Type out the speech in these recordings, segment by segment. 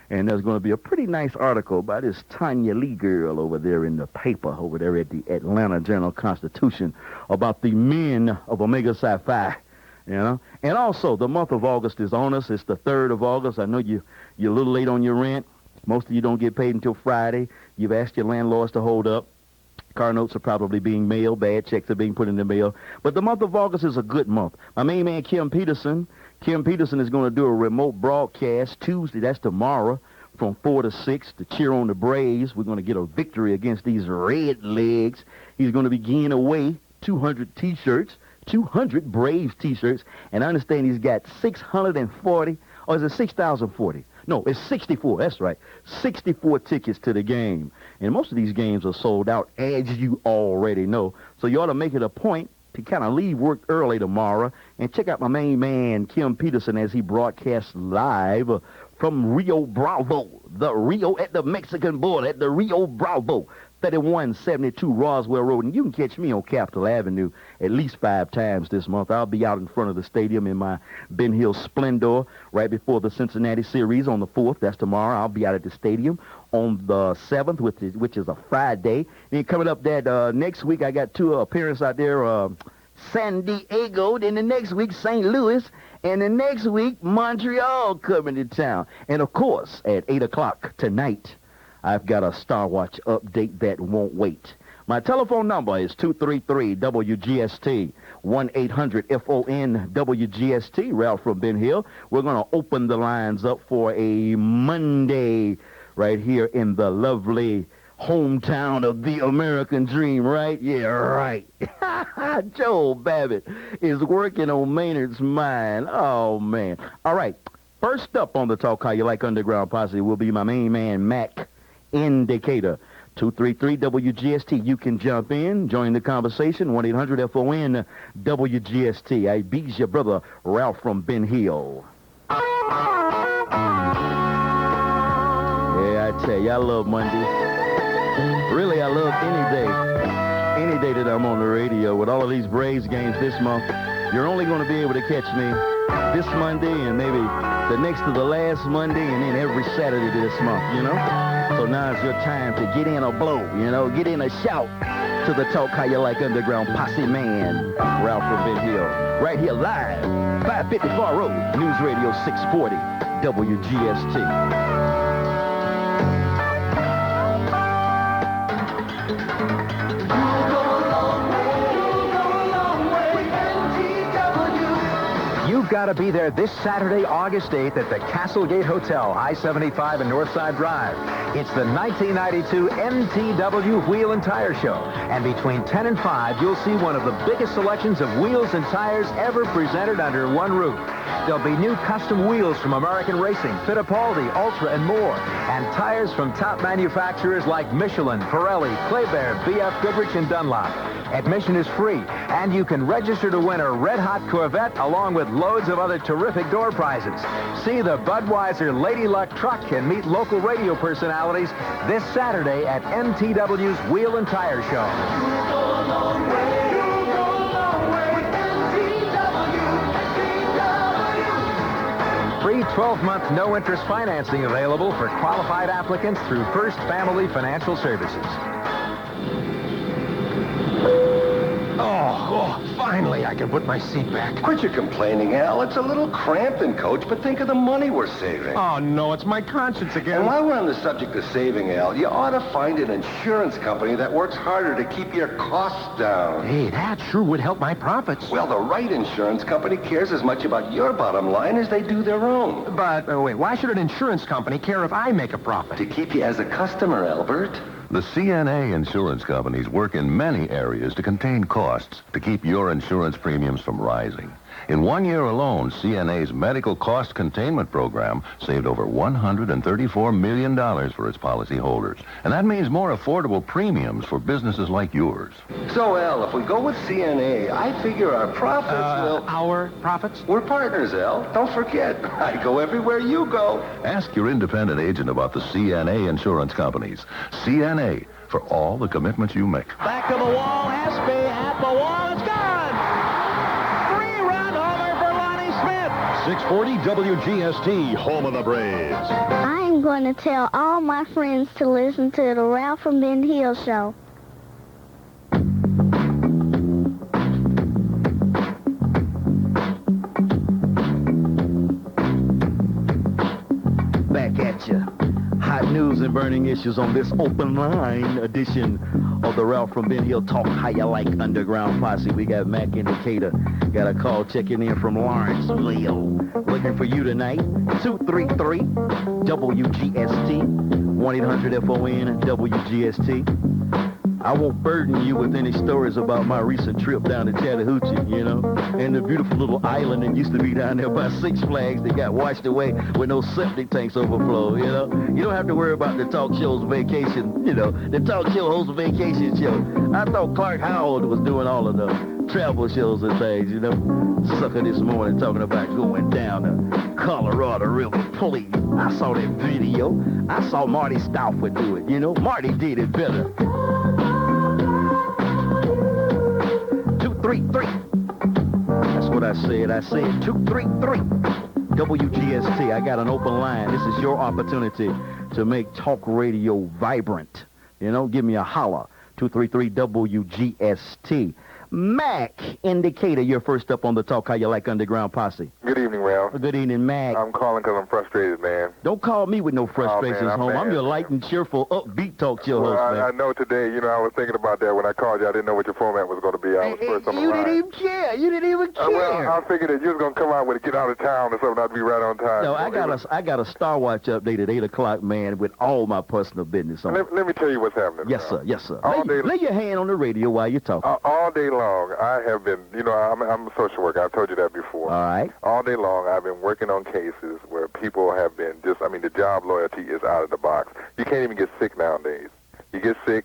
And there's going to be a pretty nice article by this Tanya Lee girl over there in the paper, over there at the Atlanta Journal-Constitution, about the men of Omega Psi Phi, you know. And also, the month of August is on us. It's the 3rd of August. I know you're a little late on your rent. Most of you don't get paid until Friday. You've asked your landlords to hold up. Car notes are probably being mailed. Bad checks are being put in the mail. But the month of August is a good month. My main man, Kim Peterson is going to do a remote broadcast Tuesday. That's tomorrow from 4 to 6 to cheer on the Braves. We're going to get a victory against these Red Legs. He's going to be giving away 200 T-shirts, 200 Braves T-shirts. And I understand he's got 640, or is it 6,040? No, it's 64. That's right. 64 tickets to the game. And most of these games are sold out, as you already know. So you ought to make it a point to kind of leave work early tomorrow and check out my main man, Kim Peterson, as he broadcasts live from Rio Bravo, the Rio at the Mexican border, at the Rio Bravo, 3172 Roswell Road. And you can catch me on Capitol Avenue at least 5 times this month. I'll be out in front of the stadium in my Ben Hill Splendor right before the Cincinnati series on the 4th. That's tomorrow. I'll be out at the stadium on the 7th, which is a Friday. And coming up that next week, I got 2 appearances out there, San Diego, then the next week, St. Louis, and the next week, Montreal coming to town. And, of course, at 8 o'clock tonight, I've got a Star Watch update that won't wait. My telephone number is 233-WGST, 1-800-FON-WGST, Ralph from Ben Hill. We're going to open the lines up for a Monday right here in the lovely hometown of the American dream, right? Yeah, right. Joe Babbitt is working on Maynard's mind. Oh, man. All right. First up on the Talk How You Like Underground Posse will be my main man, Mack, in Decatur. 233-WGST. You can jump in, join the conversation, 1-800-FON-WGST. I beat your brother, Ralph from Ben Hill. Yeah, I tell you, I love Mondays. Really, I love any day that I'm on the radio. With all of these Braves games this month, you're only going to be able to catch me this Monday and maybe the next to the last Monday and then every Saturday this month, you know? So now's your time to get in a blow, you know, get in a shout to the Talk How You Like Underground Posse man, Ralph from Ben Hill. Right here live, 554 Road, News Radio 640, WGST. You've got to be there this Saturday, August 8th at the Castlegate Hotel, I-75 and Northside Drive. It's the 1992 MTW Wheel and Tire Show. And between 10 and 5, you'll see one of the biggest selections of wheels and tires ever presented under one roof. There'll be new custom wheels from American Racing, Fittipaldi, Ultra, and more. And tires from top manufacturers like Michelin, Pirelli, Kleber, BF Goodrich, and Dunlop. Admission is free, and you can register to win a red-hot Corvette along with loads of other terrific door prizes. See the Budweiser Lady Luck truck and meet local radio personalities this Saturday at MTW's Wheel and Tire Show. You go a long way. You go a long way with MTW. Free 12-month no-interest financing available for qualified applicants through First Family Financial Services. Oh, finally I can put my seat back. Quit your complaining, Al. It's a little cramped in, Coach, but think of the money we're saving. Oh, no, it's my conscience again. And while we're on the subject of saving, Al, you ought to find an insurance company that works harder to keep your costs down. Hey, that sure would help my profits. Well, the right insurance company cares as much about your bottom line as they do their own. But, wait, why should an insurance company care if I make a profit? To keep you as a customer, Albert. The CNA insurance companies work in many areas to contain costs to keep your insurance premiums from rising. In 1 year alone, CNA's medical cost containment program saved over $134 million for its policyholders. And that means more affordable premiums for businesses like yours. So, Al, if we go with CNA, I figure our profits will... Our profits? We're partners, Al. Don't forget, I go everywhere you go. Ask your independent agent about the CNA insurance companies. CNA, for all the commitments you make. Back to the wall, Espy at the wall, it's gone! Three-run homer for Lonnie Smith. 640 WGST, home of the Braves. I'm going to tell all my friends to listen to the Ralph from Ben Hill show. Back at you. Hot news and burning issues on this open line edition of the Ralph from Ben Hill Talk How You Like Underground Posse. We got Mack in Decatur. Got a call checking in from Lawrenceville. Looking for you tonight. 233-WGST. 1-800-FON-WGST. I won't burden you with any stories about my recent trip down to Chattahoochee, you know, and the beautiful little island that used to be down there by Six Flags that got washed away with no septic tanks overflow, you know. You don't have to worry about the talk show's vacation, you know, the talk show hosts a vacation show. I thought Clark Howard was doing all of the travel shows and things, you know. Sucker this morning talking about going down to Colorado River, please. I saw that video. I saw Marty Stouffer do it, you know. Marty did it better. 233. That's what I said. I said 233. WGST. I got an open line. This is your opportunity to make talk radio vibrant. You know, give me a holler. 233 WGST. Mack in Decatur, you're first up on the Talk How You Like Underground Posse. Good evening, Ralph. Good evening, Mack. I'm calling because I'm frustrated, man. Don't call me with no frustrations, I'm home. mad. I'm your light and cheerful, upbeat talk show host, man. I know today, you know, I was thinking about that when I called you. I didn't know what your format was going to be. I was first on the line. You didn't even care. You didn't even care. Well, I figured that you was going to come out with a get out of town or something. I'd be right on time. No, I got a Star Watch update at 8 o'clock, man, with all my personal business on it. Let me tell you what's happening. Yes, Ralph. sir. Yes, sir. All Lay your hand on the radio while you're talking. All day long, I have been, you know, I'm a social worker. I've told you that before. All right. All day long, I've been working on cases where people have been just, I mean, the job loyalty is out of the box. You can't even get sick nowadays. You get sick,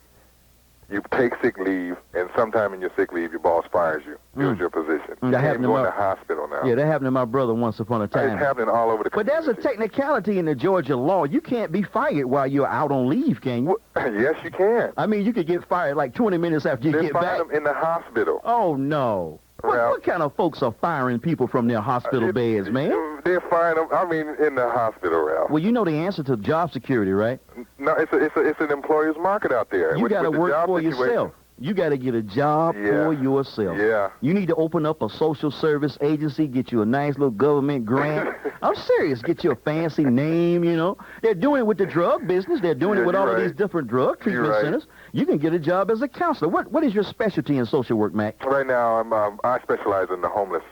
you take sick leave, and sometime in your sick leave, your boss fires you, fills your position. You can't even go in the hospital now. Yeah, that happened to my brother once upon a time. It's happening all over the country. But there's a technicality in the Georgia law. You can't be fired while you're out on leave, can you? Yes, you can. I mean, you could get fired like 20 minutes after you get back. They fire them in the hospital. Oh, no. What kind of folks are firing people from their hospital beds, man? They're firing them, I mean, in the hospital, Ralph. Well, you know the answer to job security, right? No, it's an employer's market out there. You got to work for yourself. You got to get a job for yourself. Yeah. You need to open up a social service agency, get you a nice little government grant. I'm serious. Get you a fancy name, you know. They're doing it with the drug business. They're doing it with all of these different drug treatment centers. You can get a job as a counselor. What is your specialty in social work, Mack? Right now, I specialize in the homeless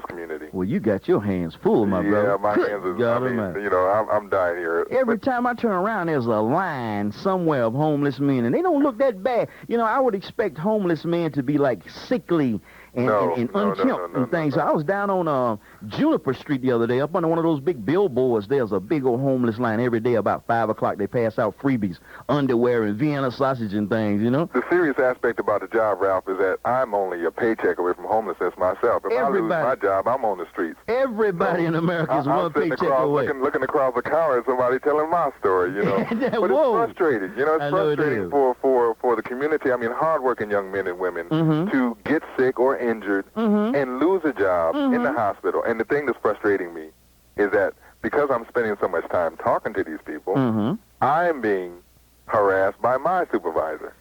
community. Well, you got your hands full, my brother. Yeah, my hands is, God, I mean, you know, I'm dying here. Every time I turn around, there's a line somewhere of homeless men, and they don't look that bad. You know, I would expect homeless men to be like sickly and unkempt and things. I was down on Juniper Street the other day, up under one of those big billboards. There's a big old homeless line every day about 5 o'clock. They pass out freebies, underwear and Vienna sausage and things, you know. The serious aspect about the job, Ralph, is that I'm only a paycheck away from homelessness myself. If I lose my job, I'm on the streets. Everybody in America is one paycheck away. Looking across the counter at somebody telling my story, you know. But it's frustrating. You know, it's frustrating for the community. I mean, hardworking young men and women to get sick or injured and lose a job in the hospital. And the thing that's frustrating me is that because I'm spending so much time talking to these people, I'm being harassed by my supervisor.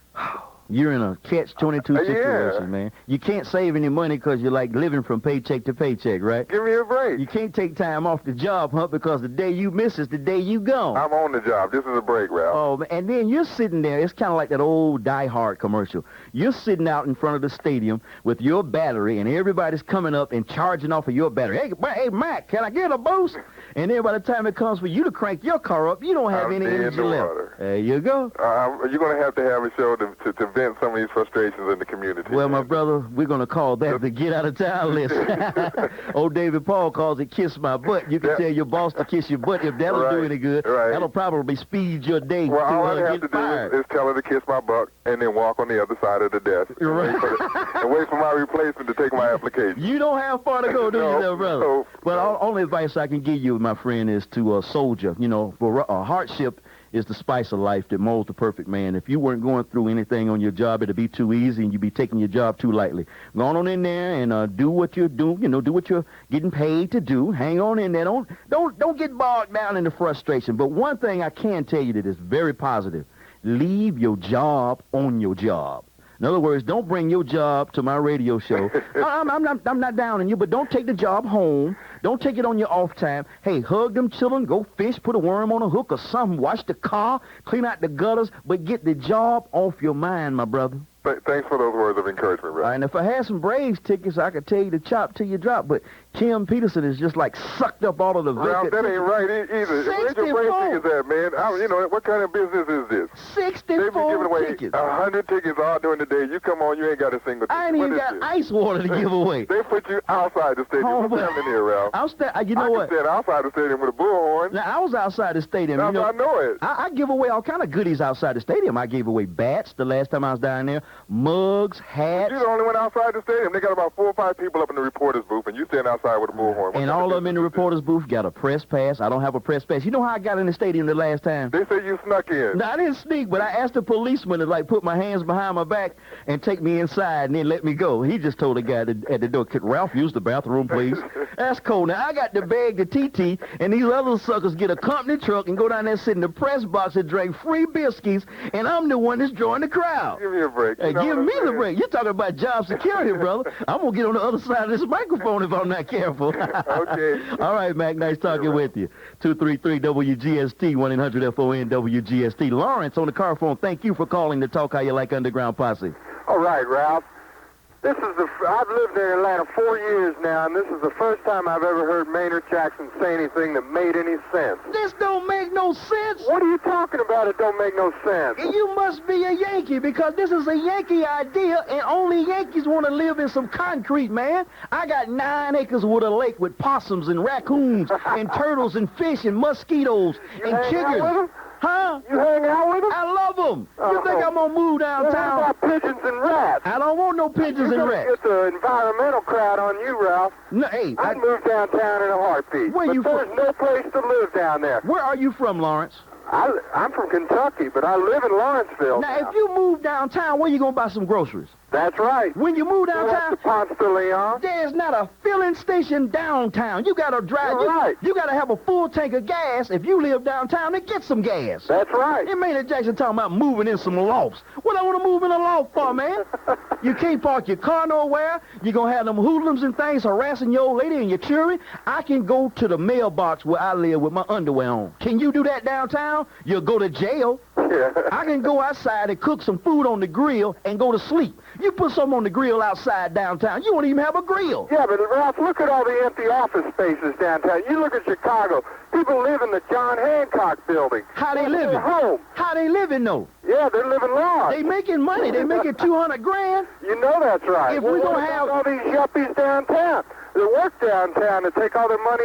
You're in a catch-22 situation, man. You can't save any money because you're like living from paycheck to paycheck, right? Give me a break. You can't take time off the job hunt because the day you miss is the day you gone. I'm on the job. This is a break, Ralph. Oh, and then you're sitting there. It's kind of like that old Die Hard commercial. You're sitting out in front of the stadium with your battery, and everybody's coming up and charging off of your battery. Hey, Mack, can I get a boost? And then by the time it comes for you to crank your car up, you don't have any energy left. There you go. You're going to have a show to vent some of these frustrations in the community. Well, my brother, we're going to call that the get out of town list. Old David Paul calls it kiss my butt. You can tell your boss to kiss your butt. If that'll do any good, that'll probably speed your day well, to all I have get to fired. do is tell her to kiss my butt and then walk on the other side of the desk and wait for my replacement to take my application. You don't have far to go, do you, there, brother? No, Well, only advice I can give you, my friend, is to soldier. You know, for a hardship is the spice of life that molds the perfect man. If you weren't going through anything on your job, it'd be too easy and you'd be taking your job too lightly. Go on in there and do what you're doing, do what you're getting paid to do. Hang on in there. Don't get bogged down in the frustration. But one thing I can tell you that is very positive. Leave your job on your job. In other words, don't bring your job to my radio show. I'm not down on you, but don't take the job home. Don't take it on your off time. Hey, hug them children, go fish, put a worm on a hook or something, wash the car, clean out the gutters, but get the job off your mind, my brother. Thanks for those words of encouragement, Ralph. And if I had some Braves tickets, I could tell you to chop till you drop, but Kim Peterson is just like sucked up all of the Ralph, that ain't right either. Where's your Braves tickets at, man? What kind of business is this? 64 They've been giving away tickets. 100 tickets all during the day. You come on, you ain't got a single ticket. I ain't even got ice water to give away. They put you outside the stadium. What's happening here, Ralph? You know I what? can stand outside the stadium with a bullhorn. Now, I was outside the stadium. I know it. I give away all kind of goodies outside the stadium. I gave away bats the last time I was down there, mugs, hats. You're the only one outside the stadium. They got about 4 or 5 people up in the reporter's booth, and you stand outside with a bullhorn. And all of them in the reporter's booth got a press pass. I don't have a press pass. You know how I got in the stadium the last time? They said you snuck in. No, I didn't sneak, but I asked the policeman to, put my hands behind my back and take me inside and then let me go. He just told the guy at the door, "Could Ralph use the bathroom, please?" That's cool. Now, I got the bag to TT, and these other suckers get a company truck and go down there, sit in the press box and drink free biscuits, and I'm the one that's drawing the crowd. Give me a break. Hey, give me the break. You're talking about job security, brother. I'm going to get on the other side of this microphone if I'm not careful. Okay. All right, Mac, nice talking with you. 233-WGST, 1-800-FON-WGST. Lawrence on the car phone, thank you for calling to talk how you like Underground Posse. All right, Ralph. I've lived in Atlanta 4 years now, and this is the first time I've ever heard Maynard Jackson say anything that made any sense. This don't make no sense. What are you talking about? It don't make no sense. You must be a Yankee, because this is a Yankee idea, and only Yankees want to live in some concrete, man. I got 9 acres with a lake with possums and raccoons and turtles and fish and mosquitoes and chiggers. Huh? You hang out with them? I love them. You think I'm going to move downtown? What about pigeons and rats? I don't want no pigeons and rats. Get the environmental crowd on you, Ralph. No, hey, I'd move downtown in a heartbeat. Where you there's from? no place to live down there. Where are you from, Lawrence? I'm from Kentucky, but I live in Lawrenceville. Now, if you move downtown, where you going to buy some groceries? That's right. When you move downtown, Ponce de Leon. There's not a filling station downtown. You got to drive. Right. You got to have a full tank of gas if you live downtown to get some gas. That's right. And Maynard Jackson talking about moving in some lofts. What I want to move in a loft for, man? You can't park your car nowhere. You're going to have them hoodlums and things harassing your old lady and your children. I can go to the mailbox where I live with my underwear on. Can you do that downtown? You'll go to jail. Yeah. I can go outside and cook some food on the grill and go to sleep. You put something on the grill outside downtown, you won't even have a grill. Yeah, but Ralph, look at all the empty office spaces downtown. You look at Chicago. People live in the John Hancock building. How they living? Home. How they living, though? Yeah, they're living large. They making money. They making $200,000. You know that's right. If we're gonna have all these yuppies downtown that work downtown to take all their money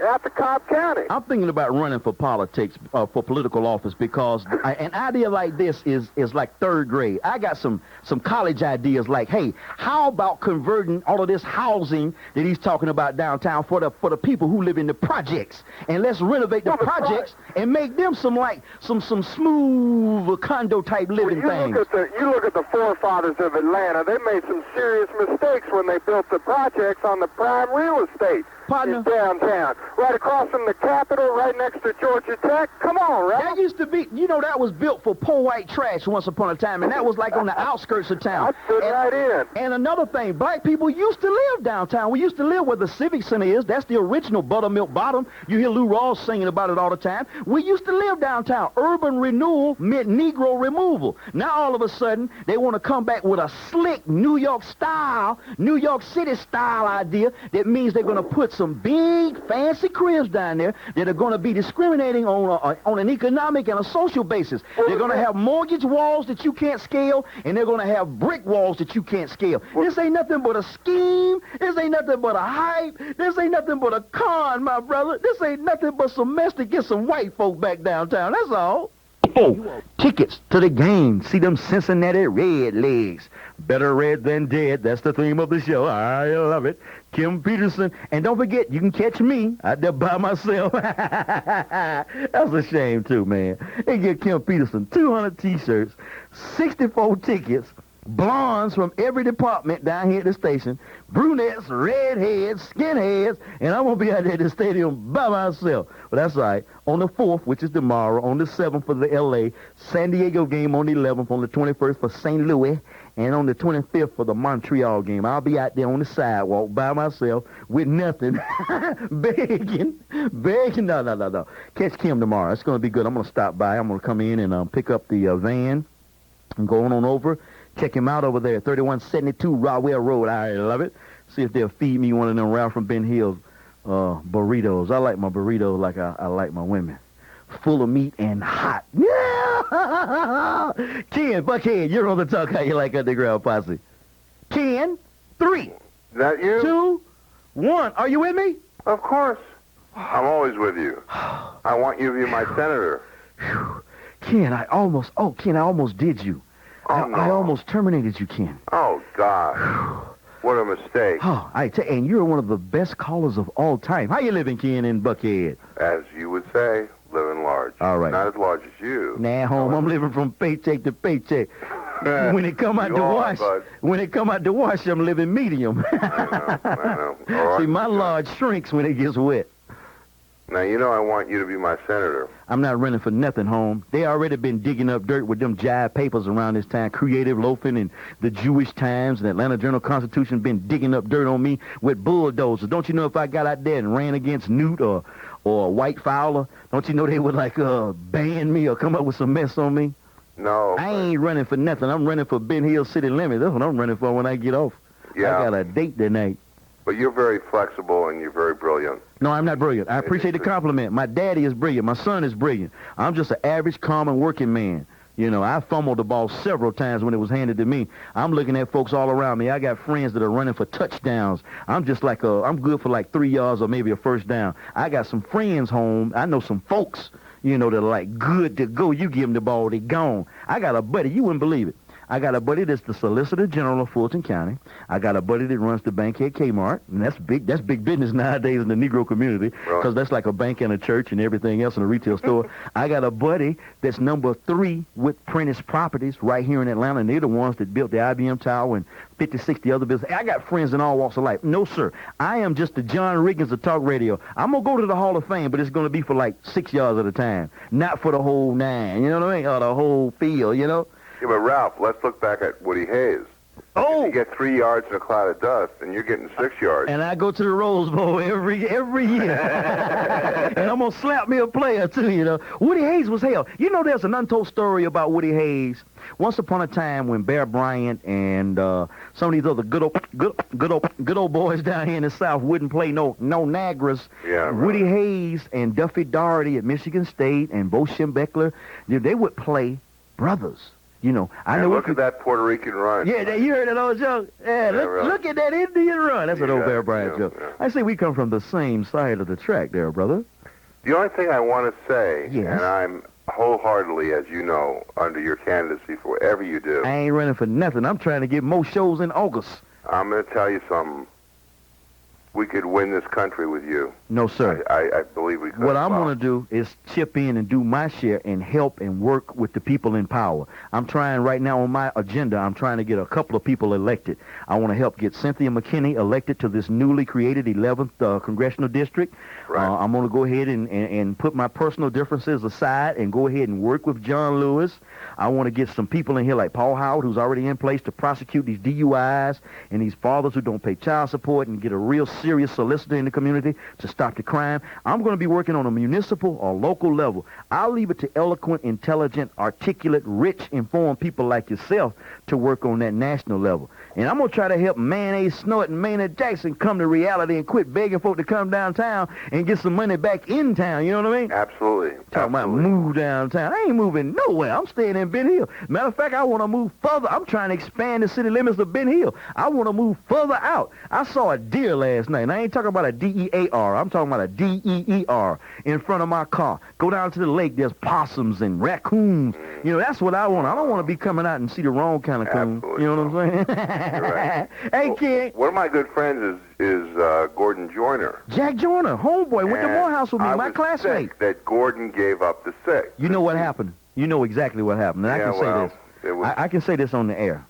out to Cobb County. I'm thinking about running for politics, for political office, because an idea like this is like third grade. I got some college ideas like, hey, how about converting all of this housing that he's talking about downtown for the people who live in the projects, and let's renovate the projects and make them some smooth condo type living things. You look at the forefathers of Atlanta. They made some serious mistakes when they built the projects on the prime real estate. Partner. In downtown. Right across from the Capitol, right next to Georgia Tech. Come on, right? That used to be, that was built for poor white trash once upon a time, and that was like on the outskirts of town. I stood right in. And another thing, black people used to live downtown. We used to live where the Civic Center is. That's the original Buttermilk Bottom. You hear Lou Rawls singing about it all the time. We used to live downtown. Urban renewal meant Negro removal. Now all of a sudden, they want to come back with a slick New York City style idea that means they're going to put some big fancy cribs down there that are going to be discriminating on an economic and a social basis. They're going to have mortgage walls that you can't scale, and they're going to have brick walls that you can't scale. This ain't nothing but a scheme. This ain't nothing but a hype. This ain't nothing but a con, my brother. This ain't nothing but some mess to get some white folk back downtown. That's all. Oh, tickets to the game. See them Cincinnati Red Legs. Better red than dead. That's the theme of the show. I love it. Kim Peterson. And don't forget, you can catch me out there by myself. That's a shame, too, man. They give Kim Peterson 200 T-shirts, 64 tickets, blondes from every department down here at the station, brunettes, redheads, skinheads, and I'm going to be out there at the stadium by myself. But that's all right. On the 4th, which is tomorrow, on the 7th for the L.A., San Diego game on the 11th, on the 21st for St. Louis, and on the 25th for the Montreal game. I'll be out there on the sidewalk by myself with nothing, begging. No. Catch Kim tomorrow. It's going to be good. I'm going to stop by. I'm going to come in and pick up the van and go on over. Check him out over there, 3172 Rodwell Road. I love it. See if they'll feed me one of them Ralph from Ben Hill's burritos. I like my burritos like I like my women. Full of meat and hot. Yeah! Ken, Buckhead, you're on the talk. How you like Underground Posse? Ken, 3. Is that you? 2, 1. Are you with me? Of course. I'm always with you. I want you to be my senator. Ken, I almost did you. Oh, no. I almost terminated you, Ken. Oh, God. What a mistake. Oh, and you're one of the best callers of all time. How you living, Ken, in Buckhead? As you would say, living large. All right. Not as large as you. Nah, home, I'm living from paycheck to paycheck. When it come out to wash, I'm living medium. I know. Right. See, my large shrinks when it gets wet. Now, you know I want you to be my senator. I'm not running for nothing, home. They already been digging up dirt with them jive papers around this time. Creative Loafing and the Jewish Times and Atlanta Journal-Constitution been digging up dirt on me with bulldozers. Don't you know if I got out there and ran against Newt or White Fowler, don't you know they would ban me or come up with some mess on me? No. I ain't running for nothing. I'm running for Ben Hill City Limits. That's what I'm running for when I get off. Yeah. I got a date tonight. But you're very flexible and you're very brilliant. No, I'm not brilliant. I appreciate the compliment. My daddy is brilliant. My son is brilliant. I'm just an average, common working man. You know, I fumbled the ball several times when it was handed to me. I'm looking at folks all around me. I got friends that are running for touchdowns. I'm just I'm good for 3 yards or maybe a first down. I got some friends home. I know some folks, that are good to go. You give them the ball, they gone. I got a buddy. You wouldn't believe it. I got a buddy that's the Solicitor General of Fulton County. I got a buddy that runs the bank at Kmart, and that's big business nowadays in the Negro community, because that's like a bank and a church and everything else in a retail store. I got a buddy that's number 3 with Prentice Properties right here in Atlanta, and they're the ones that built the IBM Tower and 50, 60 other businesses. I got friends in all walks of life. No, sir. I am just the John Riggins of talk radio. I'm going to go to the Hall of Fame, but it's going to be for 6 yards at a time, not for the whole 9, you know what I mean, or the whole field, Yeah, but Ralph, let's look back at Woody Hayes. Oh! You get 3 yards in a cloud of dust, and you're getting 6 yards. And I go to the Rose Bowl every year. And I'm going to slap me a player, too, Woody Hayes was hell. There's an untold story about Woody Hayes. Once upon a time when Bear Bryant and some of these other good old boys down here in the South wouldn't play no Nagras. Yeah, right. Woody Hayes and Duffy Daugherty at Michigan State and Bo Schembechler, they would play brothers. I know. Look at that Puerto Rican run. Yeah, you heard that old joke? Yeah, look at that Indian run. That's an old Bear Bryant joke. Yeah. I say we come from the same side of the track there, brother. The only thing I want to say, yes, and I'm wholeheartedly, as you know, under your candidacy for whatever you do. I ain't running for nothing. I'm trying to get more shows in August. I'm going to tell you something. We could win this country with you. No, sir. I believe we could. What I'm going to do is chip in and do my share and help and work with the people in power. I'm trying right now on my agenda, I'm trying to get a couple of people elected. I want to help get Cynthia McKinney elected to this newly created 11th Congressional District. Right. I'm going to go ahead and put my personal differences aside and go ahead and work with John Lewis. I want to get some people in here like Paul Howard, who's already in place to prosecute these DUIs and these fathers who don't pay child support, and get a real serious solicitor in the community to stop the crime. I'm going to be working on a municipal or local level. I'll leave it to eloquent, intelligent, articulate, rich, informed people like yourself to work on that national level. And I'm going to try to help Mayonnaise Snort and Maynard Jackson come to reality and quit begging folk to come downtown and get some money back in town. You know what I mean? Absolutely. Talking about move downtown. I ain't moving nowhere. I'm staying in Ben Hill. Matter of fact, I want to move further. I'm trying to expand the city limits of Ben Hill. I want to move further out. I saw a deer last night, and I ain't talking about a D-E-A-R. I'm talking about a D-E-E-R in front of my car. Go down to the lake. There's possums and raccoons. That's what I want. I don't want to be coming out and see the wrong kind of coon. Absolutely. You know what I'm saying? right. Hey, kid. One of my good friends is Gordon Joyner. Jack Joyner, homeboy, went to Morehouse with me, my classmate. Sick that Gordon gave up the sick. You know what happened? You know exactly what happened. And I can say this. I can say this on the air.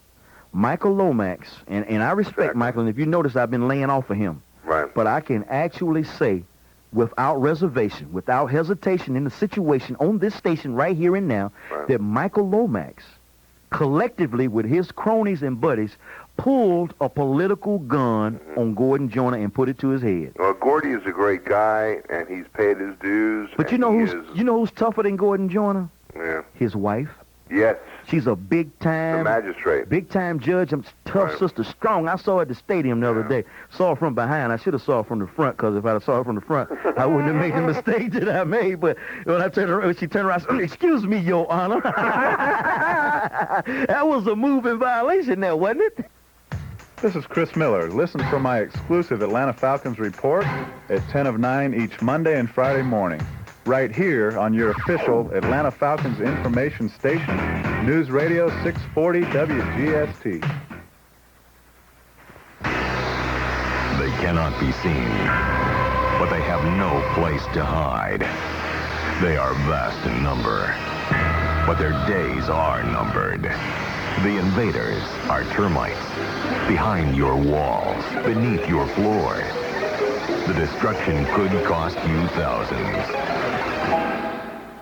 Michael Lomax, and I respect Michael, and if you notice, I've been laying off of him. Right. But I can actually say, without reservation, without hesitation in the situation on this station right here and now, that Michael Lomax, collectively with his cronies and buddies, pulled a political gun on Gordon Joyner and put it to his head. Well, Gordy is a great guy, and he's paid his dues. But you know who's tougher than Gordon Joyner? Yeah. His wife. Yes. She's a big-time... The magistrate. Big-time judge. I'm tough sister, strong. I saw her at the stadium the other day. Saw her from behind. I should have saw her from the front, because if I saw her from the front, I wouldn't have made the mistake that I made. But when I turned around, she turned around and said, "Excuse me, Your Honor." That was a moving violation there, wasn't it? This is Chris Miller. Listen for my exclusive Atlanta Falcons report at 10 of 9 each Monday and Friday morning. Right here on your official Atlanta Falcons information station, News Radio 640 WGST. They cannot be seen, but they have no place to hide. They are vast in number, but their days are numbered. The invaders are termites, behind your walls, beneath your floor. The destruction could cost you thousands.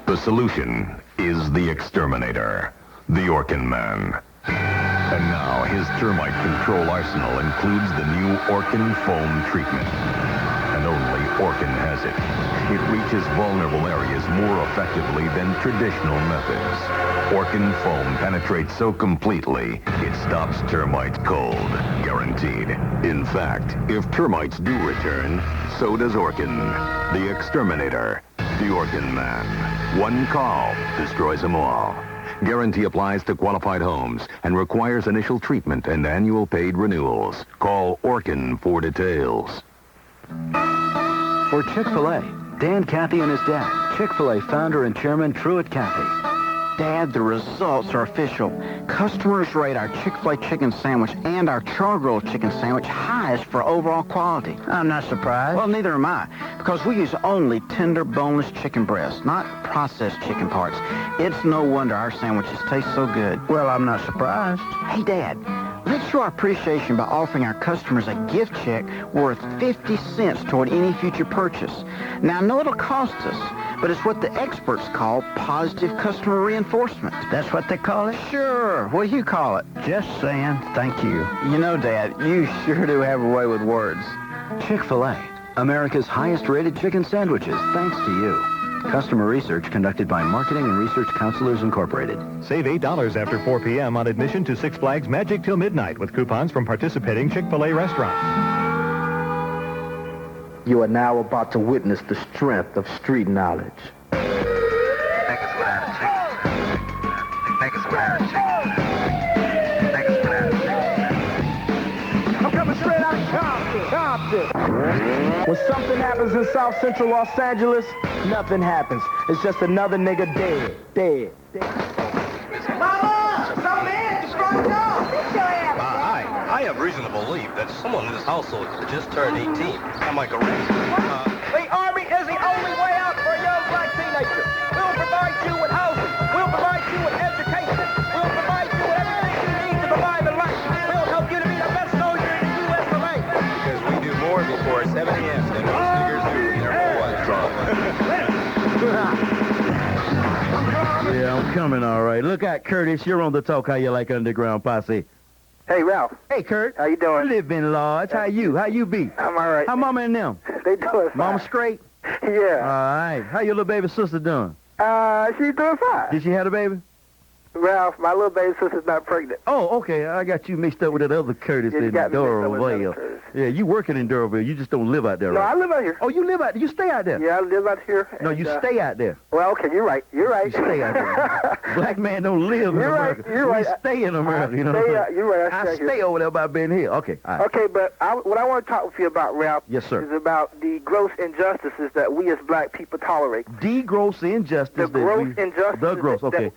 The solution is the exterminator, the Orkin Man. And now his termite control arsenal includes the new Orkin foam treatment. And only Orkin has it. It reaches vulnerable areas more effectively than traditional methods. Orkin foam penetrates so completely, it stops termites cold, guaranteed. In fact, if termites do return, so does Orkin, the exterminator, the Orkin Man. One call destroys them all. Guarantee applies to qualified homes and requires initial treatment and annual paid renewals. Call Orkin for details. For Chick-fil-A, Dan Cathy and his dad, Chick-fil-A founder and chairman Truett Cathy. Dad, the results are official. Customers rate our Chick-fil-A chicken sandwich and our char-grilled chicken sandwich highest for overall quality. I'm not surprised. Well, neither am I, because we use only tender, boneless chicken breasts, not processed chicken parts. It's no wonder our sandwiches taste so good. Well, I'm not surprised. Hey, Dad, let's show our appreciation by offering our customers a gift check worth 50 cents toward any future purchase. Now, I know it'll cost us, but it's what the experts call positive customer reinforcement. That's what they call it? Sure. What do you call it? Just saying thank you. You know, Dad, you sure do have a way with words. Chick-fil-A, America's highest-rated chicken sandwiches, thanks to you. Customer research conducted by Marketing and Research Counselors Incorporated. Save $8 after 4 p.m. on admission to Six Flags Magic Till Midnight with coupons from participating Chick-fil-A restaurants. You are now about to witness the strength of street knowledge. I'm coming straight out of Compton. When something happens in South Central Los Angeles, nothing happens. It's just another nigga dead. I have reason to believe that someone in this household just turned 18. I'm like a reason. The Army is the only way out for a young black teenager. We'll provide you with housing. We'll provide you with education. We'll provide you with everything you need to survive in life. We'll help you to be the best soldier in the U.S. of A. Because we do more before 7 a.m. than most niggers do in their whole life. Yeah, I'm coming all right. Look out, Curtis. You're on the talk. How you like Underground Posse? Hey, Ralph. Hey, Kurt. How you doing? Living large. How you? How you be? I'm all right. How Mama and them? They doing fine. Mama straight? Yeah. All right. How your little baby sister doing? She's doing fine. Did she have a baby? Ralph, my little baby sister's not pregnant. Oh, okay. I got you mixed up with that other Curtis in Durville. Yeah, you working in Durville. You just don't live out there, No, right? I live out here. Oh, you live out there. You stay out there. Yeah, I live out here. No, you stay out there. Well, okay, you're right. You're right. You stay out there. Black man don't live in America. You're right. We stay in America. You know what I'm saying? You're right. I stay over there by being here. Okay. All right. Okay, but what I want to talk with you about, Ralph, yes, sir, is about the gross injustices that we as black people tolerate. The gross injustice. The gross injustices. The gross. Okay.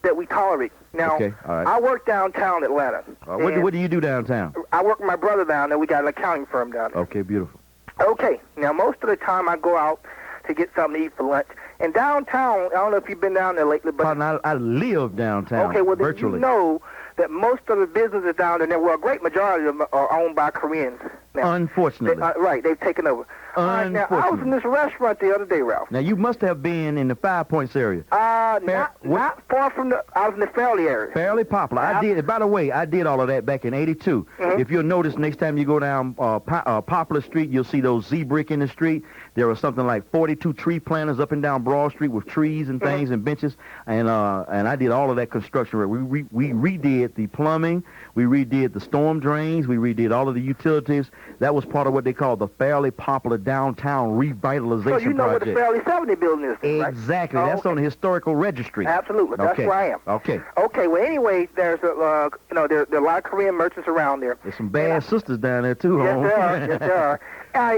that we tolerate. Now, okay, all right. I work downtown Atlanta. What do you do downtown? I work with my brother down there. We got an accounting firm down there. Okay, beautiful. Okay, now most of the time I go out to get something to eat for lunch. And downtown, I don't know if you've been down there lately, but I live downtown. Okay, well, virtually. You know that most of the businesses down there, well, a great majority of them are owned by Koreans. Now, unfortunately. Right, they've taken over. Now, I was in this restaurant the other day, Ralph. Now, you must have been in the 5 Points area. Not far from I was in the Fairleigh area. Fairly popular. I did. By the way, I did all of that back in '82. If you'll notice, next time you go down Poplar Street, you'll see those Z-brick in the street. There are something like 42 tree planters up and down Broad Street with trees and things and benches. And I did all of that construction work. We redid the plumbing. We redid the storm drains. We redid all of the utilities. That was part of what they call the Fairly Popular Downtown Revitalization Project. So you know where the Fairleigh 70 building is, right? Exactly. That's on the historical registry. Absolutely. That's where I am. Okay. Okay. Well, anyway, there's there are a lot of Korean merchants around there. There's some bad sisters down there too. Yes, there are. Yes, there are.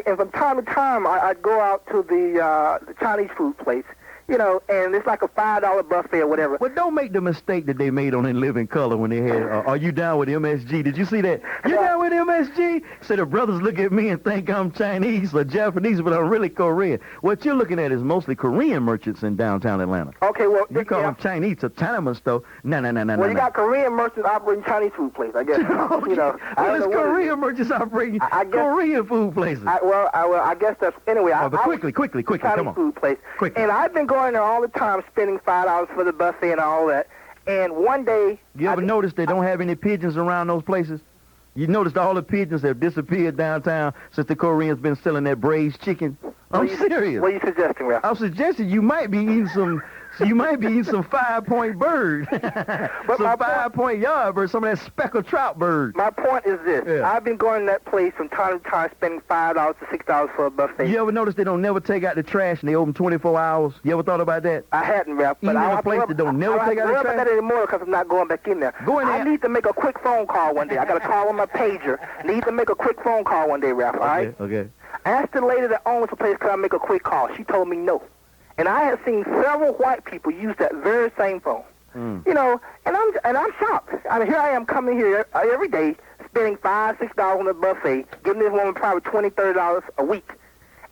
And from time to time, I'd go out to the Chinese food place. And it's like a $5 buffet or whatever. Well, don't make the mistake that they made on In Living Color when they had, are you down with MSG? Did you see that? You down with MSG? So the brothers look at me and think I'm Chinese or Japanese, but I'm really Korean. What you're looking at is mostly Korean merchants in downtown Atlanta. Okay, well... You call them Chinese, it's a Chinaman store. No. Well, you got Korean merchants operating Chinese food places, I guess. Well, it's Korean merchants operating Korean food places. I guess that's... Anyway, but quickly, come on. Food place. Quickly. And I've been going there all the time, spending $5 for the buffet and all that. And one day... You ever notice they don't have any pigeons around those places? You noticed all the pigeons have disappeared downtown since the Koreans been selling that braised chicken? I'm serious. What are you suggesting, Ralph? I'm suggesting you might be eating some 5-point bird. Some 5-point yard bird, some of that speckled trout bird. My point is this. Yeah. I've been going to that place from time to time, spending $5 to $6 for a buffet. You ever notice they don't never take out the trash and they open 24 hours? You ever thought about that? I hadn't, Ralph. Even in a place that don't never take out the trash? I don't worry about that anymore because I'm not going back in there. Go in there. I need to make a quick phone call one day. I got to call on my pager. Need to make a quick phone call one day, Ralph, all right? Okay. I asked the lady that owns the place, could I make a quick call? She told me no. And I have seen several white people use that very same phone. And I'm shocked. I mean, here I am coming here every day, spending $5, $6 on a buffet, giving this woman probably $20, $30 a week.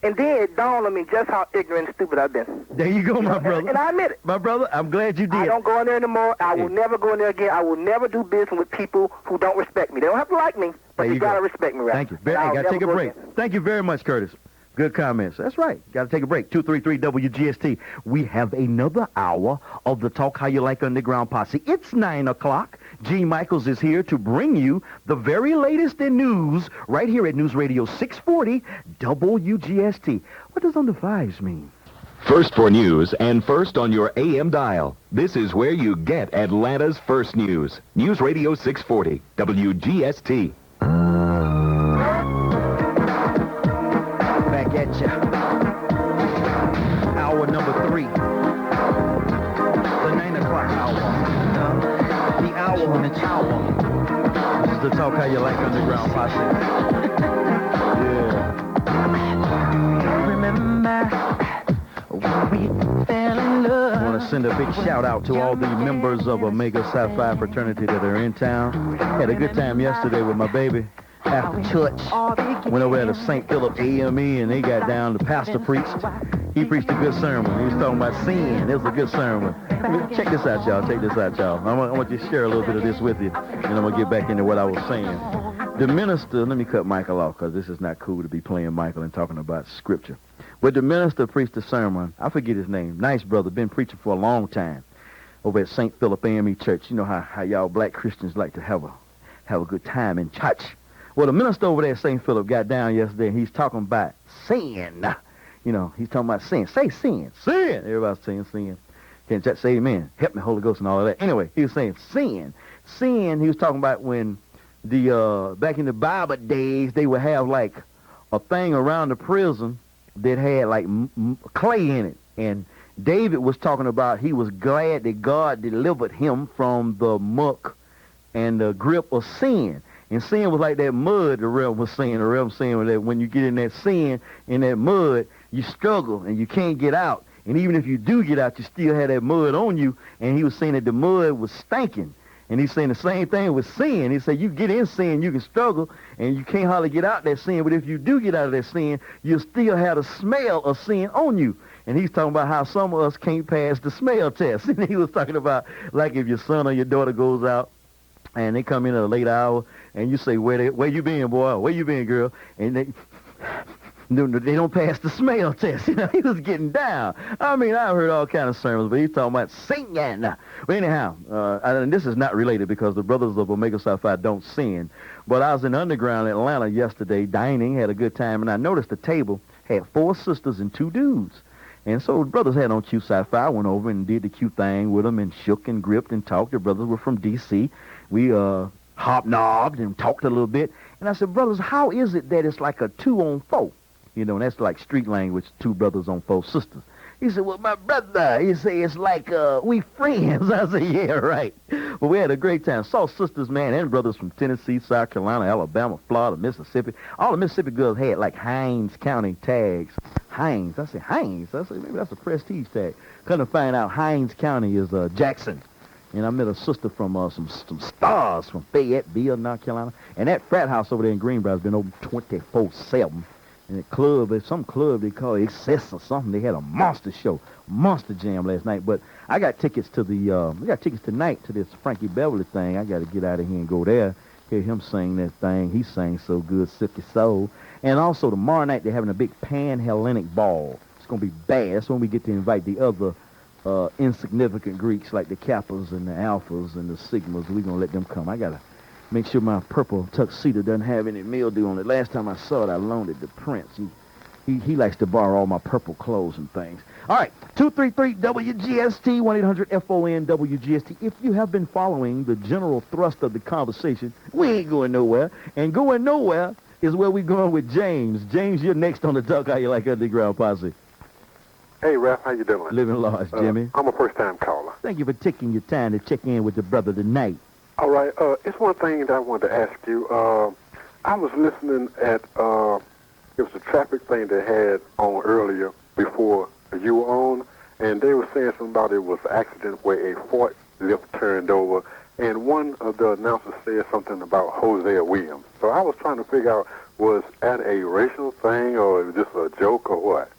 And then it dawned on me just how ignorant and stupid I've been. There you go, my brother. And I admit it. My brother, I'm glad you did. I don't go in there anymore. I will never go in there again. I will never do business with people who don't respect me. They don't have to like me, but you got to respect me, right? Thank you. I got to take a break. Thank you very much, Curtis. Good comments. That's right. Got to take a break. 233 WGST. We have another hour of the Talk How You Like Underground Posse. It's 9 o'clock. Gene Michaels is here to bring you the very latest in news right here at News Radio 640 WGST. What does under fives mean? First for news and first on your AM dial. This is where you get Atlanta's first news. News Radio 640 WGST. Back at you. Hour number 3. The 9 o'clock hour. The hour on the tower. This is the Talk How You Like Underground Posse. Yeah. Remember when we fell in love. I want to send a big shout out to all the members of Omega Psi Phi fraternity that are in town. Had a good time yesterday with my baby. After church, went over there to St. Philip AME, and they got down. The pastor preached. He preached a good sermon. He was talking about sin. It was a good sermon. Check this out, y'all. Check this out, y'all. I want you to share a little bit of this with you, and I'm going to get back into what I was saying. The minister, let me cut Michael off, because this is not cool to be playing Michael and talking about scripture. But the minister preached a sermon. I forget his name. Nice brother. Been preaching for a long time over at St. Philip AME Church. You know how y'all black Christians like to have a good time in church. Well, the minister over there at St. Philip got down yesterday, and he's talking about sin. You know, he's talking about sin. Say sin. Sin. Everybody's saying sin. Can't just say amen. Help me, Holy Ghost, and all of that. Anyway, he was saying sin. Sin, he was talking about when back in the Bible days, they would have like a thing around the prison that had like clay in it. And David was talking about he was glad that God delivered him from the muck and the grip of sin. And sin was like that mud, the Reverend was saying. The Reverend was saying that when you get in that sin, in that mud, you struggle and you can't get out. And even if you do get out, you still have that mud on you. And he was saying that the mud was stinking. And he's saying the same thing with sin. He said, you get in sin, you can struggle, and you can't hardly get out that sin. But if you do get out of that sin, you'll still have the smell of sin on you. And he's talking about how some of us can't pass the smell test. And he was talking about, like, if your son or your daughter goes out, and they come in at a late hour, and you say, where you been, boy? Where you been, girl? And they don't pass the smell test. You know, he was getting down. I mean, I've heard all kind of sermons, but he's talking about singing. But anyhow, and this is not related because the brothers of Omega Psi Phi don't sin. But I was in Underground in Atlanta yesterday, dining, had a good time, and I noticed the table had 4 sisters and 2 dudes. And so the brothers had on cute Psi Phi. I went over and did the cute thing with them and shook and gripped and talked. The brothers were from D.C. We hobnobbed and talked a little bit. And I said, brothers, how is it that it's like a 2 on 4? You know, and that's like street language, 2 brothers on 4 sisters. He said, well, my brother, he said, it's like we friends. I said, yeah, right. But we had a great time. Saw sisters, man, and brothers from Tennessee, South Carolina, Alabama, Florida, Mississippi. All the Mississippi girls had like Hines County tags. Hines. I said, Hines? I said, maybe that's a prestige tag. Couldn't find out Hines County is Jackson. And I met a sister from some stars from Fayetteville, North Carolina. And that frat house over there in Greenbrier has been open 24/7. And the club, some club they call Excess or something, they had a monster show, monster jam last night. But I got tickets to we got tickets tonight to this Frankie Beverly thing. I got to get out of here and go there, hear him sing that thing. He sang so good, Silky Soul. And also tomorrow night they're having a big Pan-Hellenic ball. It's going to be bad. That's when we get to invite the other insignificant Greeks like the Kappas and the Alphas and the Sigmas. We're going to let them come. I got to make sure my purple tuxedo doesn't have any mildew on it. Last time I saw it, I loaned it to Prince. He likes to borrow all my purple clothes and things. All right, 233-WGST, 1-800-FON-WGST. If you have been following the general thrust of the conversation, we ain't going nowhere. And going nowhere is where we're going with James. James, you're next on the Talk How You Like Underground Posse. Hey, Ralph, how you doing? Living large, Jimmy. I'm a first-time caller. Thank you for taking your time to check in with the brother tonight. All right, it's one thing that I wanted to ask you. I was listening at, it was a traffic thing they had on earlier before you were on, and they were saying something about it was an accident where a forklift turned over, and one of the announcers said something about Hosea Williams. So I was trying to figure out, was that a racial thing, or was it just a joke, or what?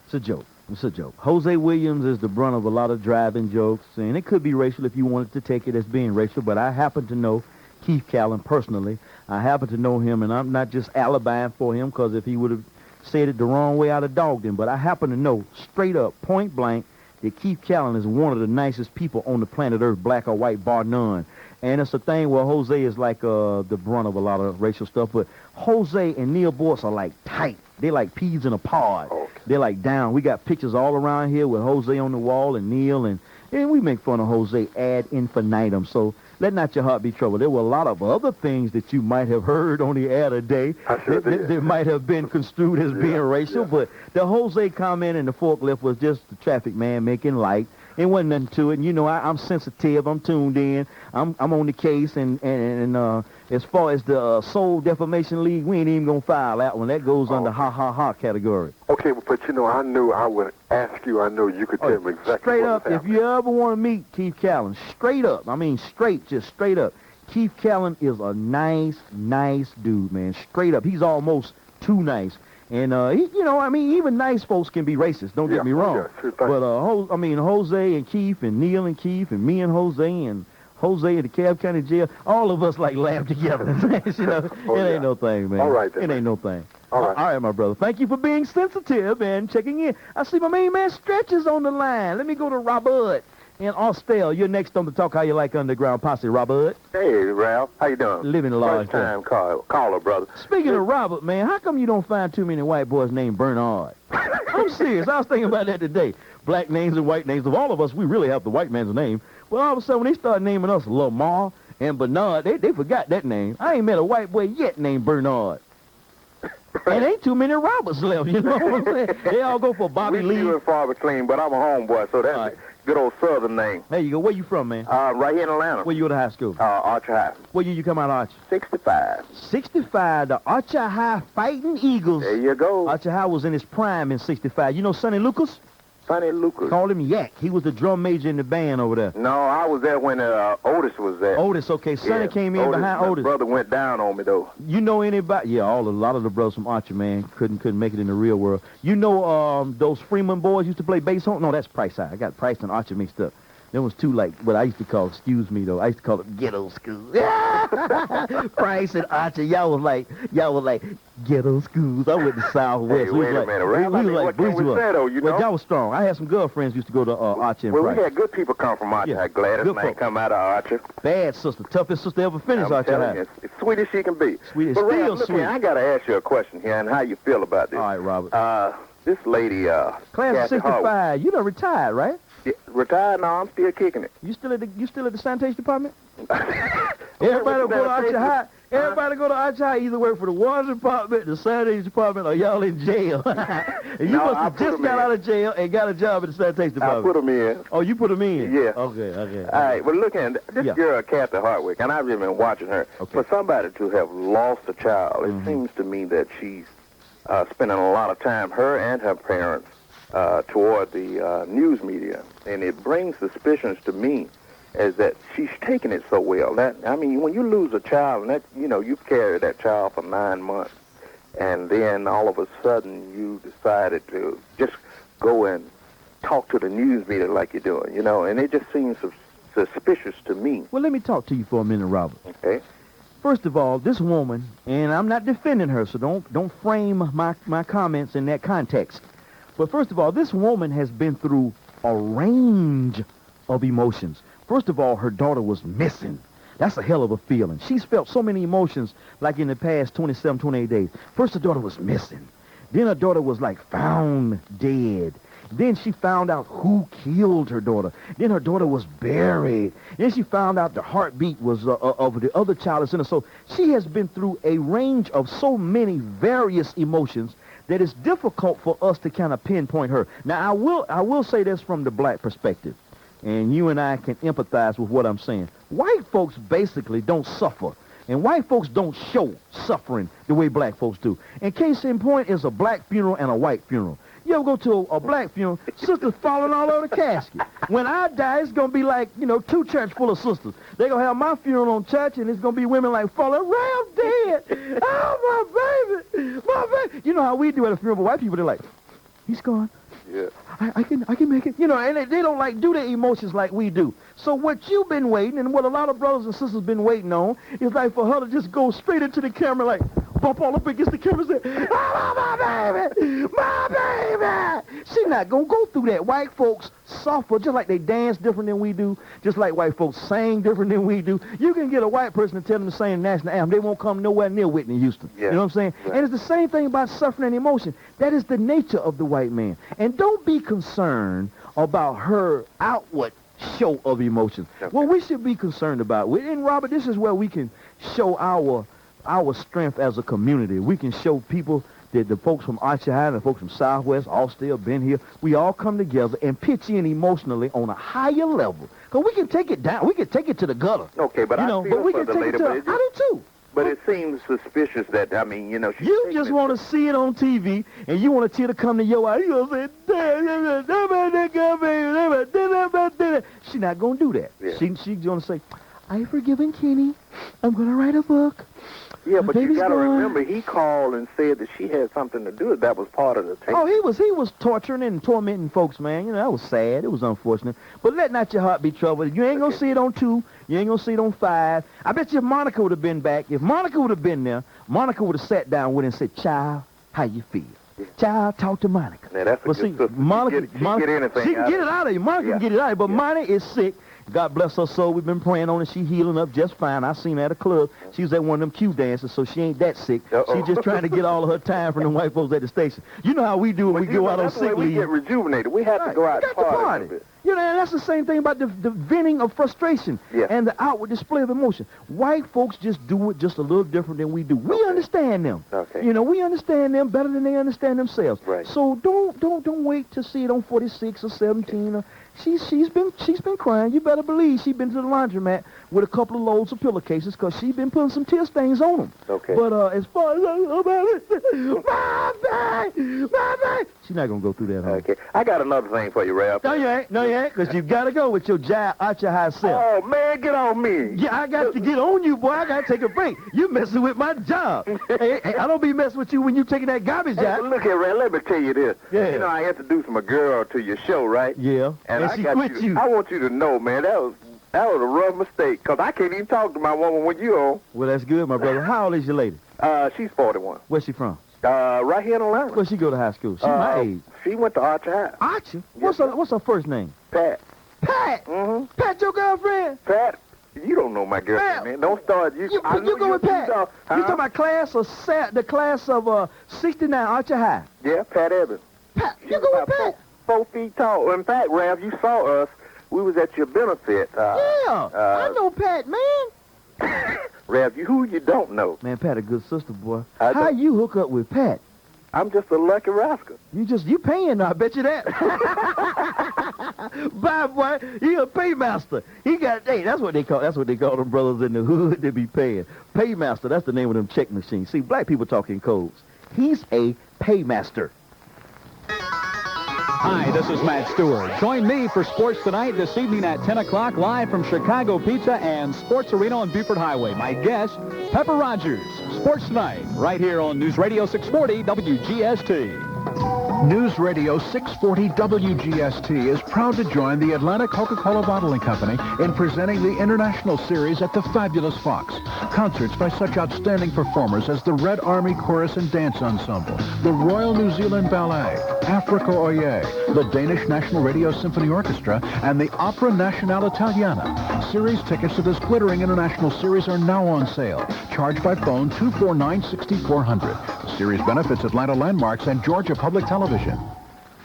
It's a joke. It's a joke. Hosea Williams is the brunt of a lot of driving jokes, and it could be racial if you wanted to take it as being racial, but I happen to know Keith Callan personally. I happen to know him, and I'm not just alibiing for him, because if he would have said it the wrong way, I'd have dogged him. But I happen to know, straight up, point blank, that Keith Callan is one of the nicest people on the planet Earth, black or white, bar none. And it's a thing where Jose is like the brunt of a lot of racial stuff, but Jose and Neil Boyce are like tight. They're like peas in a pod. Okay. They're like down. We got pictures all around here with Jose on the wall and Neil, and we make fun of Jose ad infinitum. So let not your heart be troubled. There were a lot of other things that you might have heard on the air today that might have been construed as being racial, but the Jose comment in the forklift was just the traffic man making light. It wasn't nothing to it. And, you know, I'm sensitive. I'm tuned in. I'm on the case. And as far as the Soul Defamation League, we ain't even going to file that one. That goes under ha category. Okay, but, you know, I knew I would ask you. I know you could tell me exactly straight what up, if you ever want to meet Keith Callan, straight up, I mean just straight up, Keith Callan is a nice dude, man. Straight up. He's almost too nice. And, even nice folks can be racist. Don't get me wrong. Yeah, sure, but, Jose and Keith and Neil and Keith and me and Jose at the Cab County Jail, all of us, laugh together. You know, it ain't no thing, man. All right, then. It ain't no thing. All right. All right, my brother. Thank you for being sensitive and checking in. I see my main man Stretch is on the line. Let me go to Robert in Austell. You're next on the Talk How You Like Underground Posse, Robert. Hey, Ralph. How you doing? Living large. First time caller, brother. Speaking of Robert, man, how come you don't find too many white boys named Bernard? I'm serious. I was thinking about that today. Black names and white names. Of all of us, we really have the white man's name. Well, all of a sudden, when they started naming us Lamar and Bernard, they forgot that name. I ain't met a white boy yet named Bernard. And ain't too many Roberts left, you know what I'm saying? They all go for Bobby Lee. We far between, but I'm a homeboy, so that's a good old southern name. There you go. Where you from, man? Right here in Atlanta. Where you go to high school? Archer High. What year you come out of Archer? 65. 65, the Archer High Fighting Eagles. There you go. Archer High was in his prime in 65. You know Sonny Lucas? Sonny Lucas. Call him Yak. He was the drum major in the band over there. No, I was there when Otis was there. Otis, okay. Sonny came in behind Otis. My brother went down on me, though. You know anybody? Yeah, a lot of the brothers from Archer, man, couldn't make it in the real world. You know those Freeman boys used to play bass on? No, that's Price High. I got Price and Archer mixed up. There was two, like, what I used to call, excuse me, though. I used to call it ghetto schools. Price and Archer, y'all was like ghetto schools. I went to Southwest. Hey, wait a minute. What can we say, though, you know? Well, y'all was strong. I had some girlfriends who used to go to Archer and Price. Well, we had good people come from Archer. Yeah. Gladys man come out of Archer. Bad sister. Toughest sister ever finished Archer High. As sweet as she can be. Sweet as but still look sweet. Here, I got to ask you a question here and how you feel about this. All right, Robert. This lady, Class of 65, Howard. You done retired, right? Yeah, retired? No, I'm still kicking it. You still at the sanitation department? Everybody go to Archer High. Everybody go to Archer High. Either work for the water department, the sanitation department, or y'all in jail. And you must have just got out of jail and got a job at the sanitation department. I put them in. Oh, you put them in? Yeah. Okay. All right. Well, look at this girl, Kathy Hartwick, and I've been watching her. Okay. For somebody to have lost a child, it seems to me that she's spending a lot of time, her and her parents, toward the news media, and it brings suspicions to me as that she's taking it so well. I mean, when you lose a child, and that you've carried that child for 9 months, and then all of a sudden you decided to just go and talk to the news media like you're doing, and it just seems suspicious to me. Well, let me talk to you for a minute, Robert. Okay. First of all, this woman, and I'm not defending her, so don't frame my comments in that context. But first of all, this woman has been through a range of emotions. First of all, her daughter was missing. That's a hell of a feeling. She's felt so many emotions like in the past 27, 28 days. First, her daughter was missing. Then her daughter was like found dead. Then she found out who killed her daughter. Then her daughter was buried. Then she found out the heartbeat was of the other child that's in her. So she has been through a range of so many various emotions that it's difficult for us to kind of pinpoint her. Now, I will say this from the black perspective, and you and I can empathize with what I'm saying. White folks basically don't suffer, and white folks don't show suffering the way black folks do. And case in point is a black funeral and a white funeral. You ever go to a black funeral, sisters falling all over the casket. When I die, it's going to be like, two church full of sisters. They're going to have my funeral on church, and it's going to be women like falling, Ray, I'm dead. Oh, my baby. You know how we do at a funeral, but white people, they're like, he's gone. Yeah. I can make it. And they don't like do their emotions like we do. So what you've been waiting, and what a lot of brothers and sisters been waiting on, is like for her to just go straight into the camera, like bump all up against the camera and say, oh, my baby. She's not going to go through that. White folks suffer just like they dance different than we do, just like white folks sing different than we do. You can get a white person to tell them to sing the national anthem. They won't come nowhere near Whitney Houston. Yeah. You know what I'm saying? Right. And it's the same thing about suffering and emotion. That is the nature of the white man. And don't be concerned about her outward show of emotions. Okay. What we should be concerned about, and Robert, this is where we can show our strength as a community. We can show people that the folks from Archer High and the folks from Southwest, Austell, been here, we all come together and pitch in emotionally on a higher level. Because we can take it down. We can take it to the gutter. Okay, but I feel but we for can the take lady, it to, I do too. But it seems suspicious that, she's you just want to see it on TV, and you want a tear to come to your eye. You going to say, she's not going to do that. Yeah. She's going to say, I've forgiven Kenny. I'm going to write a book. Yeah, but you got to remember, he called and said that she had something to do with that. Was part of the tape. Oh, he was torturing and tormenting folks, man. That was sad. It was unfortunate. But let not your heart be troubled. You ain't going to see it on 2. You ain't going to see it on 5. I bet you if Monica would have been back, if Monica would have been there, Monica would have sat down with her and said, child, how you feel? Yeah. Child, talk to Monica. Yeah, that's a good sister. Monica, she can get anything she can get it out of you. Monica can get it out of you, but Monica is sick. God bless her soul. We've been praying on it. She healing up just fine. I seen her at a club. She was at one of them Q dances, so she ain't that sick. She's just trying to get all of her time from the white folks at the station. You know how we do when we go out on sick leave. We get rejuvenated. We have to go out and party. And that's the same thing about the venting of frustration and the outward display of emotion. White folks just do it just a little different than we do. We understand them. Okay. We understand them better than they understand themselves. Right. So don't wait to see it on 46 or 17 or She's been crying. You better believe she's been to the laundromat with a couple of loads of pillowcases because she's been putting some tear stains on them. Okay. But as far as my baby, She's not going to go through that, huh? Okay. I got another thing for you, Ralph. No, you ain't. No, you ain't, because you got to go with your jive out your high self. Oh, man, get on me. Yeah, I got to get on you, boy. I got to take a break. You messing with my job. Hey, I don't be messing with you when you taking that garbage out. Look here, Ralph, let me tell you this. Yeah. You know, I introduced my girl to your show, right? Yeah. And I she got quit you. I want you to know, man, that was a rough mistake, because I can't even talk to my woman when you on. Well, that's good, my brother. How old is your lady? She's 41. Where's she from? Right here in Atlanta. Where she go to high school? She my age. She went to Archer High. Archer? What's her first name? Pat. Pat? Mm-hmm. Pat, your girlfriend? Pat. You don't know my girlfriend, man. Don't start. You go with Pat. You talking about the class of 69 Archer High? Yeah, Pat Evans. Pat, you go with Pat. 4 feet tall. In fact, Ralph, you saw us. We was at your benefit. I know Pat, man. Ralph, who you don't know? Man, Pat a good sister, boy. How you hook up with Pat? I'm just a lucky rascal. You paying, I bet you that. Bye, boy. He a paymaster. He got, that's what they call them brothers in the hood. They be paying. Paymaster, that's the name of them check machines. See, black people talking codes. He's a paymaster. Hi, this is Matt Stewart. Join me for Sports Tonight this evening at 10 o'clock live from Chicago Pizza and Sports Arena on Buford Highway. My guest, Pepper Rogers. Sports Tonight, right here on News Radio 640 WGST. News Radio 640 WGST is proud to join the Atlanta Coca-Cola Bottling Company in presenting the International Series at the Fabulous Fox. Concerts by such outstanding performers as the Red Army Chorus and Dance Ensemble, the Royal New Zealand Ballet, Africa Oye, the Danish National Radio Symphony Orchestra, and the Opera Nationale Italiana. Series tickets to this glittering international series are now on sale. Charge by phone 249-6400. The series benefits Atlanta Landmarks and Georgia Public Television.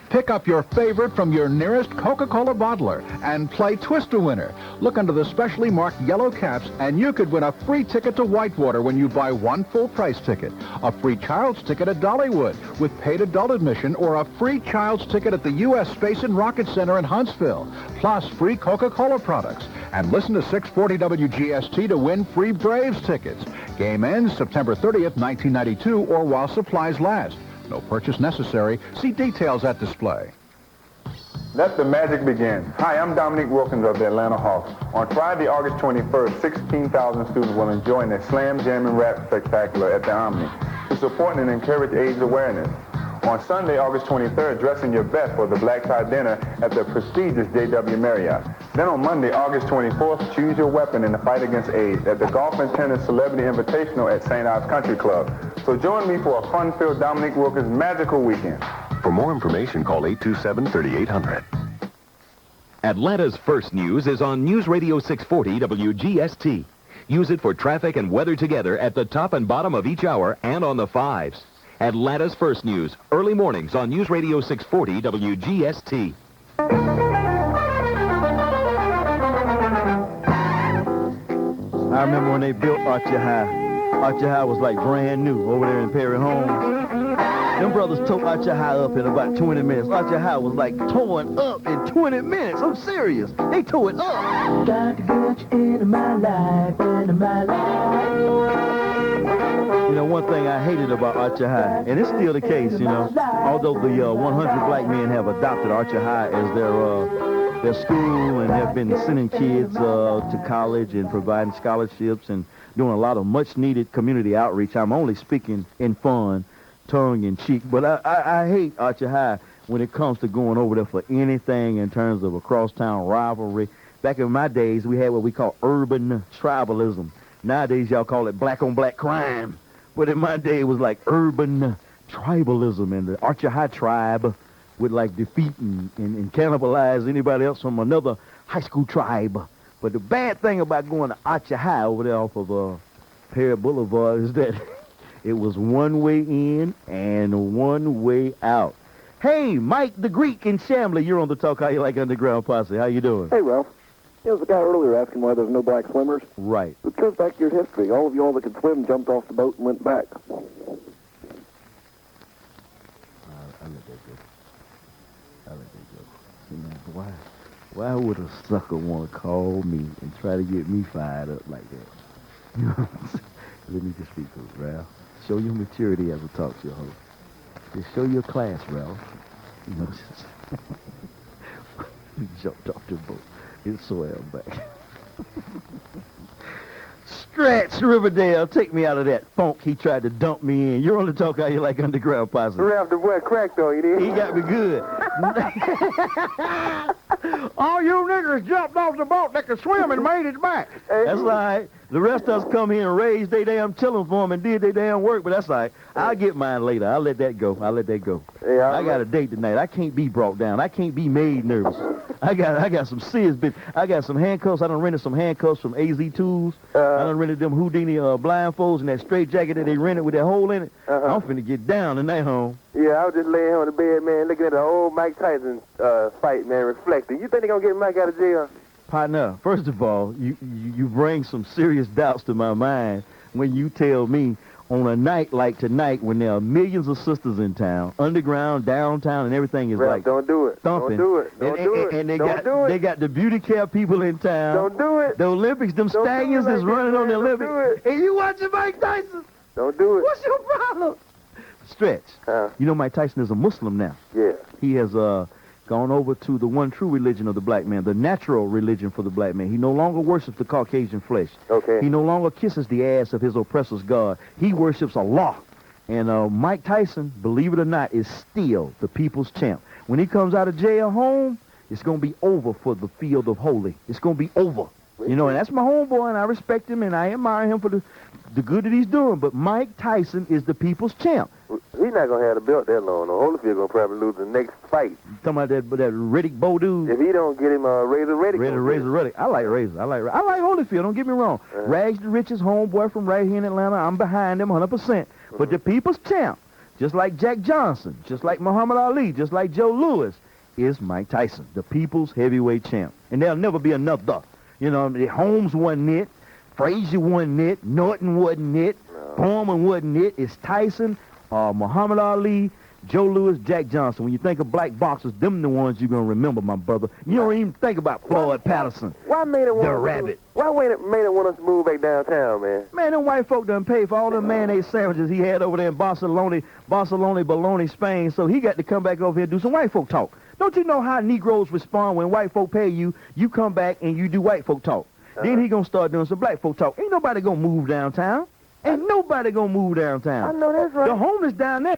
Pick up your favorite from your nearest Coca-Cola bottler and play Twist-A-Winner. Look under the specially marked yellow caps and you could win a free ticket to Whitewater when you buy one full-price ticket, a free child's ticket at Dollywood with paid adult admission, or a free child's ticket at the U.S. Space and Rocket Center in Huntsville, plus free Coca-Cola products. And listen to 640 WGST to win free Braves tickets. Game ends September 30th, 1992, or while supplies last. No purchase necessary. See details at display. Let the magic begin. Hi, I'm Dominique Wilkins of the Atlanta Hawks. On Friday, August 21st, 16,000 students will join the Slam Jam and Rap Spectacular at the Omni to support and encourage AIDS awareness. On Sunday, August 23rd, dress in your best for the Black Tie Dinner at the prestigious JW Marriott. Then on Monday, August 24th, choose your weapon in the fight against AIDS at the Golf and Tennis Celebrity Invitational at St. Ives Country Club. So join me for a fun-filled Dominique Wilkins magical weekend. For more information, call 827-3800. Atlanta's first news is on News Radio 640 WGST. Use it for traffic and weather together at the top and bottom of each hour and on the fives. Atlanta's first news, early mornings on News Radio 640 WGST. I remember when they built Archer High. Archer High was like brand new over there in Perry Homes. Them brothers tore Archer High up in about 20 minutes. Archer High was like torn up in 20 minutes. I'm serious. They tore it up. Got to get you into my life, into my life. You know, one thing I hated about Archer High, and it's still the case, you know, although the 100 black men have adopted Archer High as their school and have been sending kids to college and providing scholarships and doing a lot of much-needed community outreach. I'm only speaking in fun, tongue-in-cheek, but I hate Archer High when it comes to going over there for anything in terms of a cross-town rivalry. Back in my days, we had what we call urban tribalism. Nowadays, y'all call it black-on-black crime. But in my day, it was like urban tribalism, and the Archer High tribe would like defeat and cannibalize anybody else from another high school tribe. But the bad thing about going to Archer High over there off of Perry Boulevard is that it was one way in and one way out. Hey, Mike the Greek in Chamblee, you're on the Talk How You Like Underground Posse. How you doing? Hey, Ralph. There was a guy earlier asking why there's no black swimmers. Right. It goes back to your history. All of y'all that could swim jumped off the boat and went back. I let that go. You know, why would a sucker want to call me and try to get me fired up like that? You know what I'm saying? Let me just speak to it, Ralph. Show your maturity as a talk show host. Just show your class, Ralph. You know, he jumped off the boat. It swam back. Stretch, Riverdale, take me out of that funk he tried to dump me in. You're on the Talk How You Like Underground Posse. Ralph the boy cracked on you, did he got me good. All you niggers jumped off the boat that could swim and made it back. That's right. The rest of us come here and raised they damn chillin' for 'em and did they damn work, but that's all right. I'll get mine later. I'll let that go. Yeah, I got a date tonight. I can't be brought down. I can't be made nervous. I got some serious bit. I got some handcuffs. I done rented some handcuffs from AZ Tools. I done rented them Houdini blindfolds and that straight jacket that they rented with that hole in it. I'm finna get down in that home. Yeah, I was just laying here on the bed, man, looking at the old Mike Tyson fight, man, reflecting. You think they're going to get Mike out of jail? Partner, first of all, you bring some serious doubts to my mind when you tell me on a night like tonight when there are millions of sisters in town, underground, downtown, and everything is like don't do it. Thumping. Don't do it. Don't do it. And They got the beauty care people in town. Don't do it. The Olympics, them stallions that's running on the Olympics. And you watching Mike Tyson? Don't do it. What's your problem? Stretch. You know Mike Tyson is a Muslim now. Yeah. He has gone over to the one true religion of the black man, the natural religion for the black man. He no longer worships the Caucasian flesh. Okay. He no longer kisses the ass of his oppressor's God. He worships Allah. And Mike Tyson, believe it or not, is still the people's champ. When he comes out of jail home, it's going to be over for the field of holy. It's going to be over. You know, and that's my homeboy, and I respect him, and I admire him for the good that he's doing. But Mike Tyson is the people's champ. He's not going to have the belt that long. Holyfield going to probably lose the next fight. Talking about that Riddick Bowe dude. If he don't get him Razor Riddick. Razor Riddick. I like Razor. I like Holyfield. Don't get me wrong. Rags the richest homeboy from right here in Atlanta. I'm behind him 100%. But the people's champ, just like Jack Johnson, just like Muhammad Ali, just like Joe Louis, is Mike Tyson, the people's heavyweight champ. And there'll never be another. You know, Holmes wasn't it. Frazier wasn't it. Norton wasn't it. Foreman wasn't it. It's Tyson, Muhammad Ali, Joe Louis, Jack Johnson. When you think of black boxers, them the ones you're going to remember, my brother. You don't even think about Floyd Patterson. Why made it want the Rabbit? Why made it want us to move back downtown, man? Man, them white folk done paid for all them mayonnaise sandwiches he had over there in Barcelona, Bologna, Spain, so he got to come back over here and do some white folk talk. Don't you know how Negroes respond when white folk pay you? You come back and you do white folk talk. Then he gonna start doing some black folk talk. Ain't nobody gonna move downtown. Ain't nobody gonna move downtown. I know that's right. The homeless down there.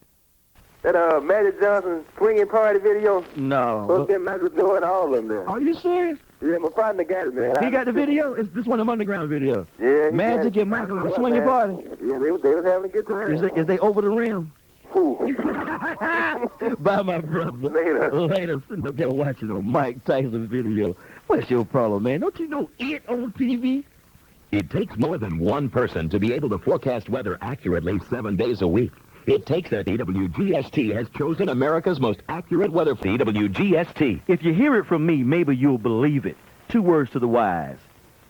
That Magic Johnson swinging party video? No. Supposed to get Michael Jordan, all of them there. Are you serious? Yeah, my partner got it, man. He got the video? It's this one of them underground videos. Yeah. Magic and Michael the swinging party? Yeah, they was having a good time. Is they over the rim? Who? By my brother. Later. Sitting up there watching a Mike Tyson video. What's your problem, man? Don't you know it on TV? It takes more than one person to be able to forecast weather accurately 7 days a week. It takes that. WGST has chosen America's most accurate weather. WGST. If you hear it from me, maybe you'll believe it. 2 words to the wise.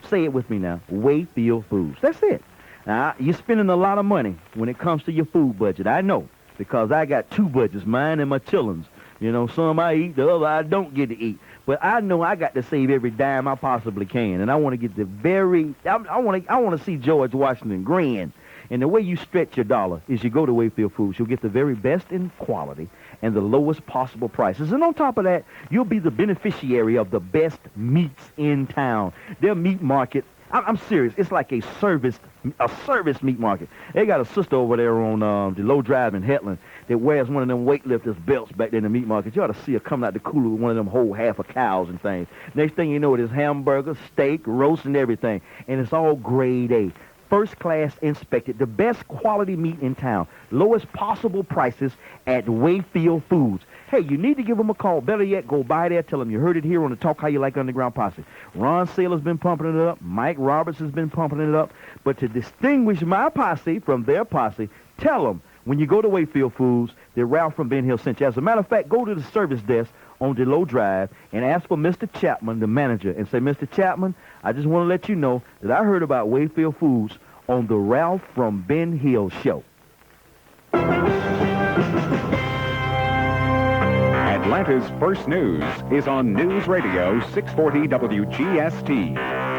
Say it with me now. Wayfield Foods. That's it. Now, you're spending a lot of money when it comes to your food budget. I know, because I got 2 budgets, mine and my chillins. You know, some I eat, the other I don't get to eat. But I know I got to save every dime I possibly can, and I want to get the I want to see George Washington grin. And the way you stretch your dollar is you go to Wayfield Foods. You'll get the very best in quality and the lowest possible prices. And on top of that, you'll be the beneficiary of the best meats in town. Their meat market, I'm serious, it's like a service meat market. They got a sister over there on DeLow Drive in Hetland that wears one of them weightlifters belts back there in the meat market. You ought to see her coming out the cooler with one of them whole half of cows and things. Next thing you know, it is hamburger, steak, roast, and everything. And it's all grade A. First class inspected, the best quality meat in town, lowest possible prices at Wayfield Foods. Hey, you need to give them a call. Better yet, go by there, tell them you heard it here on the Talk How You Like Underground Posse. Ron Saylor's been pumping it up. Mike Roberts has been pumping it up. But to distinguish my posse from their posse, tell them when you go to Wayfield Foods that Ralph from Ben Hill sent you. As a matter of fact, go to the service desk on DeLow Drive and ask for Mr. Chapman, the manager, and say, Mr. Chapman, I just want to let you know that I heard about Wayfield Foods on the Ralph from Ben Hill show. Atlanta's first news is on News Radio 640 WGST.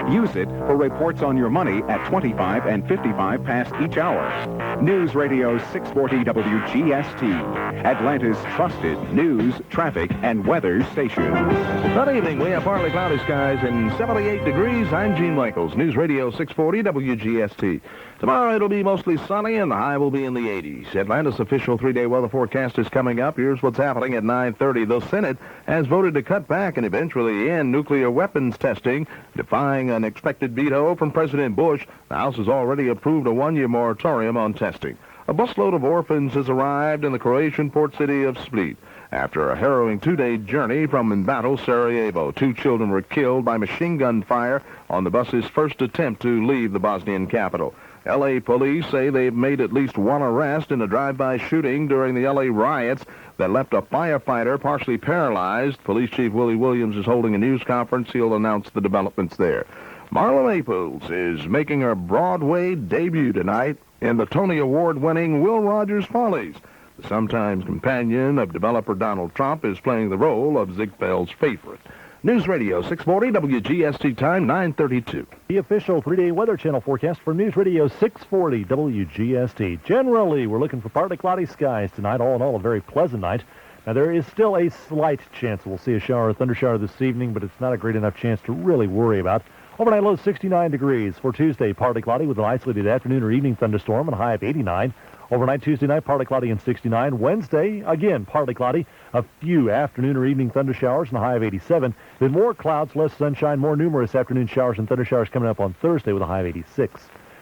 Use it for reports on your money at 25 and 55 past each hour. News Radio 640 WGST, Atlanta's trusted news, traffic, and weather station. Good evening. We have partly cloudy skies and 78 degrees. I'm Gene Michaels, News Radio 640 WGST. Tomorrow it'll be mostly sunny and the high will be in the 80s. Atlanta's official 3-day weather forecast is coming up. Here's what's happening at 9:30. The Senate has voted to cut back and eventually end nuclear weapons testing, defying an expected veto from President Bush. The House has already approved a 1-year moratorium on testing. A busload of orphans has arrived in the Croatian port city of Split. After a harrowing 2-day journey from embattled Sarajevo, 2 children were killed by machine gun fire on the bus's first attempt to leave the Bosnian capital. L.A. police say they've made at least 1 arrest in a drive-by shooting during the L.A. riots that left a firefighter partially paralyzed. Police Chief Willie Williams is holding a news conference. He'll announce the developments there. Marla Maples is making her Broadway debut tonight in the Tony Award-winning Will Rogers Follies. The sometime companion of developer Donald Trump is playing the role of Ziegfeld's favorite. News Radio 640 WGST time 9:32. The official 3-day Weather Channel forecast for News Radio 640 WGST. Generally, we're looking for partly cloudy skies tonight. All in all, a very pleasant night. Now, there is still a slight chance we'll see a shower or thunder shower this evening, but it's not a great enough chance to really worry about. Overnight low 69 degrees. For Tuesday, partly cloudy with an isolated afternoon or evening thunderstorm and a high of 89. Overnight Tuesday night, partly cloudy and 69. Wednesday, again, partly cloudy. A few afternoon or evening thunder showers and a high of 87. Then more clouds, less sunshine, more numerous afternoon showers and thunder showers coming up on Thursday with a high of 86.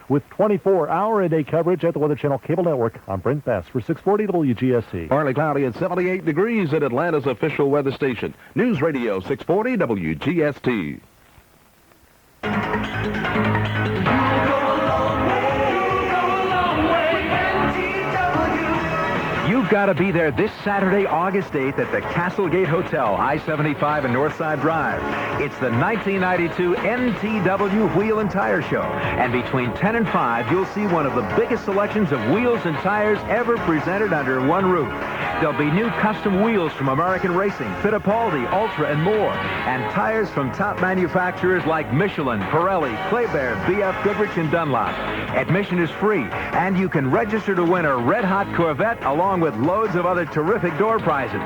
With 24-hour-a-day coverage at the Weather Channel Cable Network, I'm Brent Bass for 640 WGST. Partly cloudy at 78 degrees at Atlanta's official weather station. News Radio 640 WGST. You've got to be there this Saturday, August 8th at the Castlegate Hotel, I-75 and Northside Drive. It's the 1992 NTW Wheel and Tire Show. And between 10 and 5, you'll see one of the biggest selections of wheels and tires ever presented under one roof. There'll be new custom wheels from American Racing, Fittipaldi, Ultra, and more. And tires from top manufacturers like Michelin, Pirelli, Kleber, BF Goodrich, and Dunlop. Admission is free, and you can register to win a red-hot Corvette along with loads of other terrific door prizes.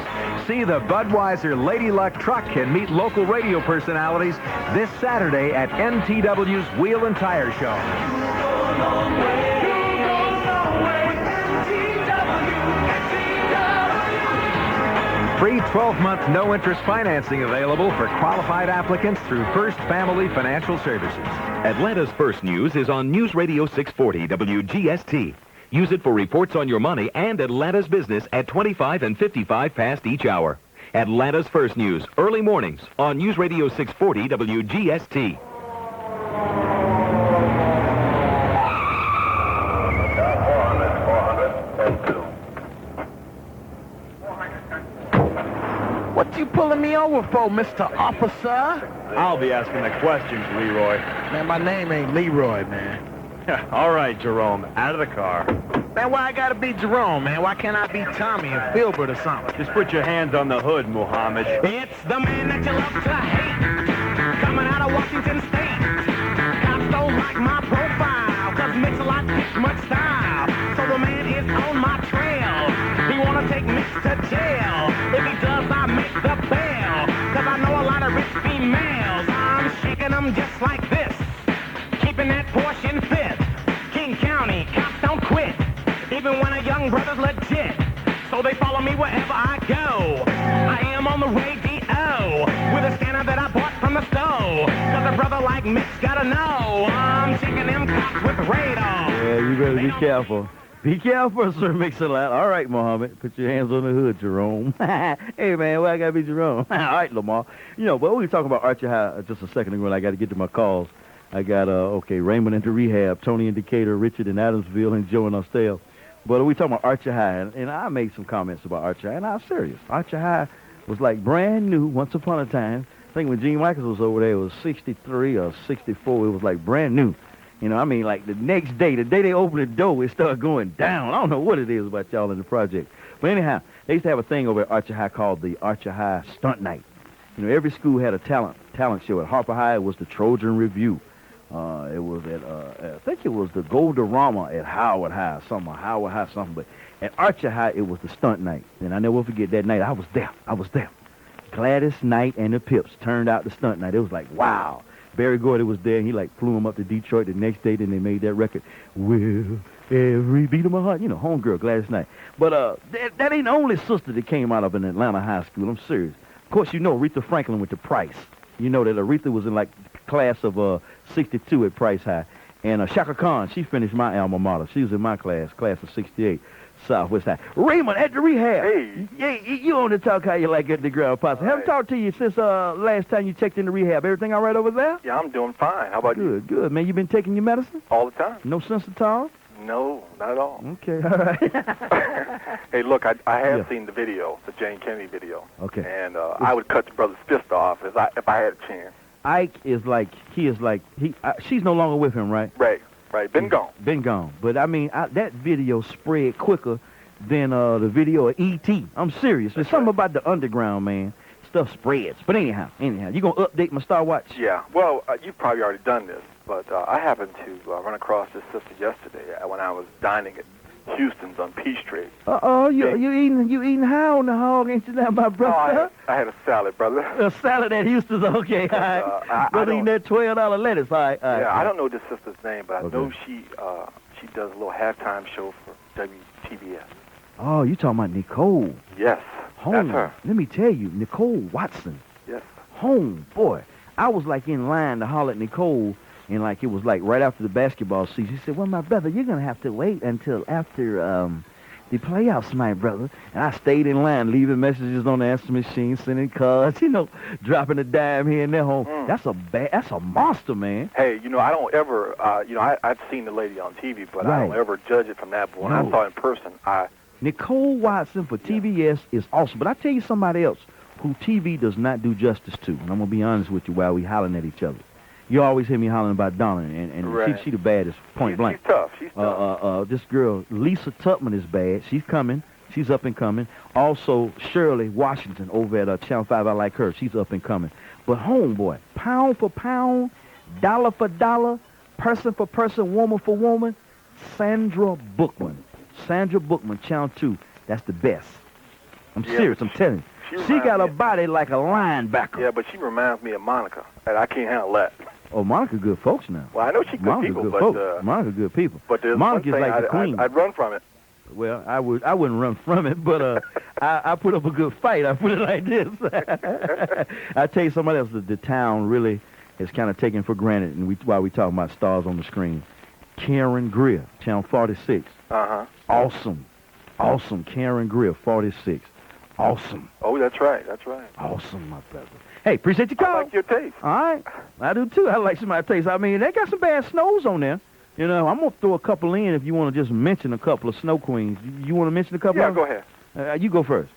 See the Budweiser Lady Luck truck and meet local radio personalities this Saturday at NTW's Wheel and Tire Show. Free 12-month no-interest financing available for qualified applicants through First Family Financial Services. Atlanta's First News is on News Radio 640 WGST. Use it for reports on your money and Atlanta's business at 25 and 55 past each hour. Atlanta's First News, early mornings on News Radio 640 WGST. What you pulling me over for, Mr. Officer? I'll be asking the questions, Leroy. Man, my name ain't Leroy, man. All right, Jerome, out of the car. Man, why I gotta be Jerome, man? Why can't I be Tommy or Filbert or something? Just put your hands on the hood, Muhammad. It's the man that you love to hate, coming out of Washington State. Cops don't like my profile, cause Mix-a-Lot gets much style. So the man is on my trail. He wanna take Mix to jail. If he does, I make the bail. Cause I know a lot of rich females. I'm shaking them just like this, keeping that portion fit. King County, cops don't quit, even when a young brother's legit. So they follow me wherever I go. I am on the radio with a scanner that I bought from the store. Cause a brother like Mix gotta know I'm taking them cops with radar. Yeah, you better be careful. Be careful, Sir Mix-a-Lot. All right, Mohammed. Put your hands on the hood, Jerome. Hey, man, why I gotta be Jerome? All right, Lamar. You know, but we were talking about Archie High just a second ago, and I got to get to my calls. I got, Raymond into rehab, Tony in Decatur, Richard in Adamsville, and Joe in Austell. But we talking about Archie High, and I made some comments about Archie High, and I'm serious. Archie High was like brand new once upon a time. I think when Gene Michaels was over there, it was 63 or 64. It was like brand new. You know, I mean, like the next day, the day they opened the door, it started going down. I don't know what it is about y'all in the project. But anyhow, they used to have a thing over at Archie High called the Archie High Stunt Night. You know, every school had a talent show. At Harper High, it was the Trojan Review. It was at, I think it was the Goldorama at Howard High, but at Archer High, it was the stunt night. And I never will forget that night. I was there. Gladys Knight and the Pips turned out the stunt night. It was like, wow. Barry Gordy was there, and he like flew him up to Detroit the next day, then they made that record. Will every beat of my heart, homegirl Gladys Knight. But that ain't the only sister that came out of an Atlanta high school. I'm serious. Of course, Aretha Franklin went to Price. You know that Aretha was in like class of 62 at Price High. And Shaka Khan, she finished my alma mater. She was in my class of 68, Southwest High. Raymond at the rehab. Hey, you on to talk how you like at the ground, Posse. Haven't talked to you since last time you checked in the rehab. Everything all right over there? Yeah, I'm doing fine. How about you? Good, man. You been taking your medicine? All the time. No Sensitol? No, not at all. Okay, all right. Hey, look, I have seen the video, the Jane Kennedy video. Okay. And I would cut the brother's fist off if I had a chance. Ike is like, she's no longer with him, right? Right. Been gone. But, I mean, that video spread quicker than the video of E.T. I'm serious. There's something about the underground, man. Stuff spreads. But anyhow, you going to update my Star Watch? Yeah. Well, you've probably already done this, but I happened to run across this sister yesterday when I was dining at Houston's on Peachtree. You eating how on the hog, ain't you now, my brother? No, I had a salad, brother. A salad at Houston's, okay, all right. Brother eating that $12 lettuce, all right. Yeah, I don't know this sister's name, but I know she does a little halftime show for WTBS. Oh, you talking about Nicole? Yes, that's her. Let me tell you, Nicole Watson. Yes. Home, boy. I was like in line to holler at Nicole, and like it was like right after the basketball season. She said, well, my brother, you're going to have to wait until after the playoffs, my brother. And I stayed in line, leaving messages on the answer machine, sending cards, dropping a dime here and there home. That's a monster, man. Hey, I don't ever, I've seen the lady on TV, but I don't ever judge it from that. But when I saw her in person, Nicole Watson for TBS is awesome. But I tell you somebody else who TV does not do justice to, and I'm going to be honest with you while we hollering at each other. You always hear me hollering about Donna, and she the baddest, point blank. She's tough. This girl, Lisa Tupman, is bad. She's coming. She's up and coming. Also, Shirley Washington over at Channel 5, I like her. She's up and coming. But homeboy, pound for pound, dollar for dollar, person for person, woman for woman, Sandra Bookman. Sandra Bookman, Channel 2. That's the best. I'm serious, I'm telling you. She got a body like a linebacker. Yeah, but she reminds me of Monica, and I can't handle that. Oh, Monica good folks now. Well, I know she's good people, but Monica good people. But there's Monica's one thing like the queen. I'd run from it. Well, I wouldn't run from it, but I put up a good fight. I put it like this. I tell you somebody else that the town really is kind of taken for granted, and while we talking about stars on the screen. Karen Greer, Channel 46. Awesome. Karen Greer, 46. Awesome. Oh, that's right. Awesome, my brother. Hey, appreciate your call. I like your taste. All right. I do, too. I like somebody's taste. I mean, they got some bad snows on there. I'm going to throw a couple in if you want to just mention a couple of snow queens. You want to mention a couple of them? Yeah, go ahead. You go first.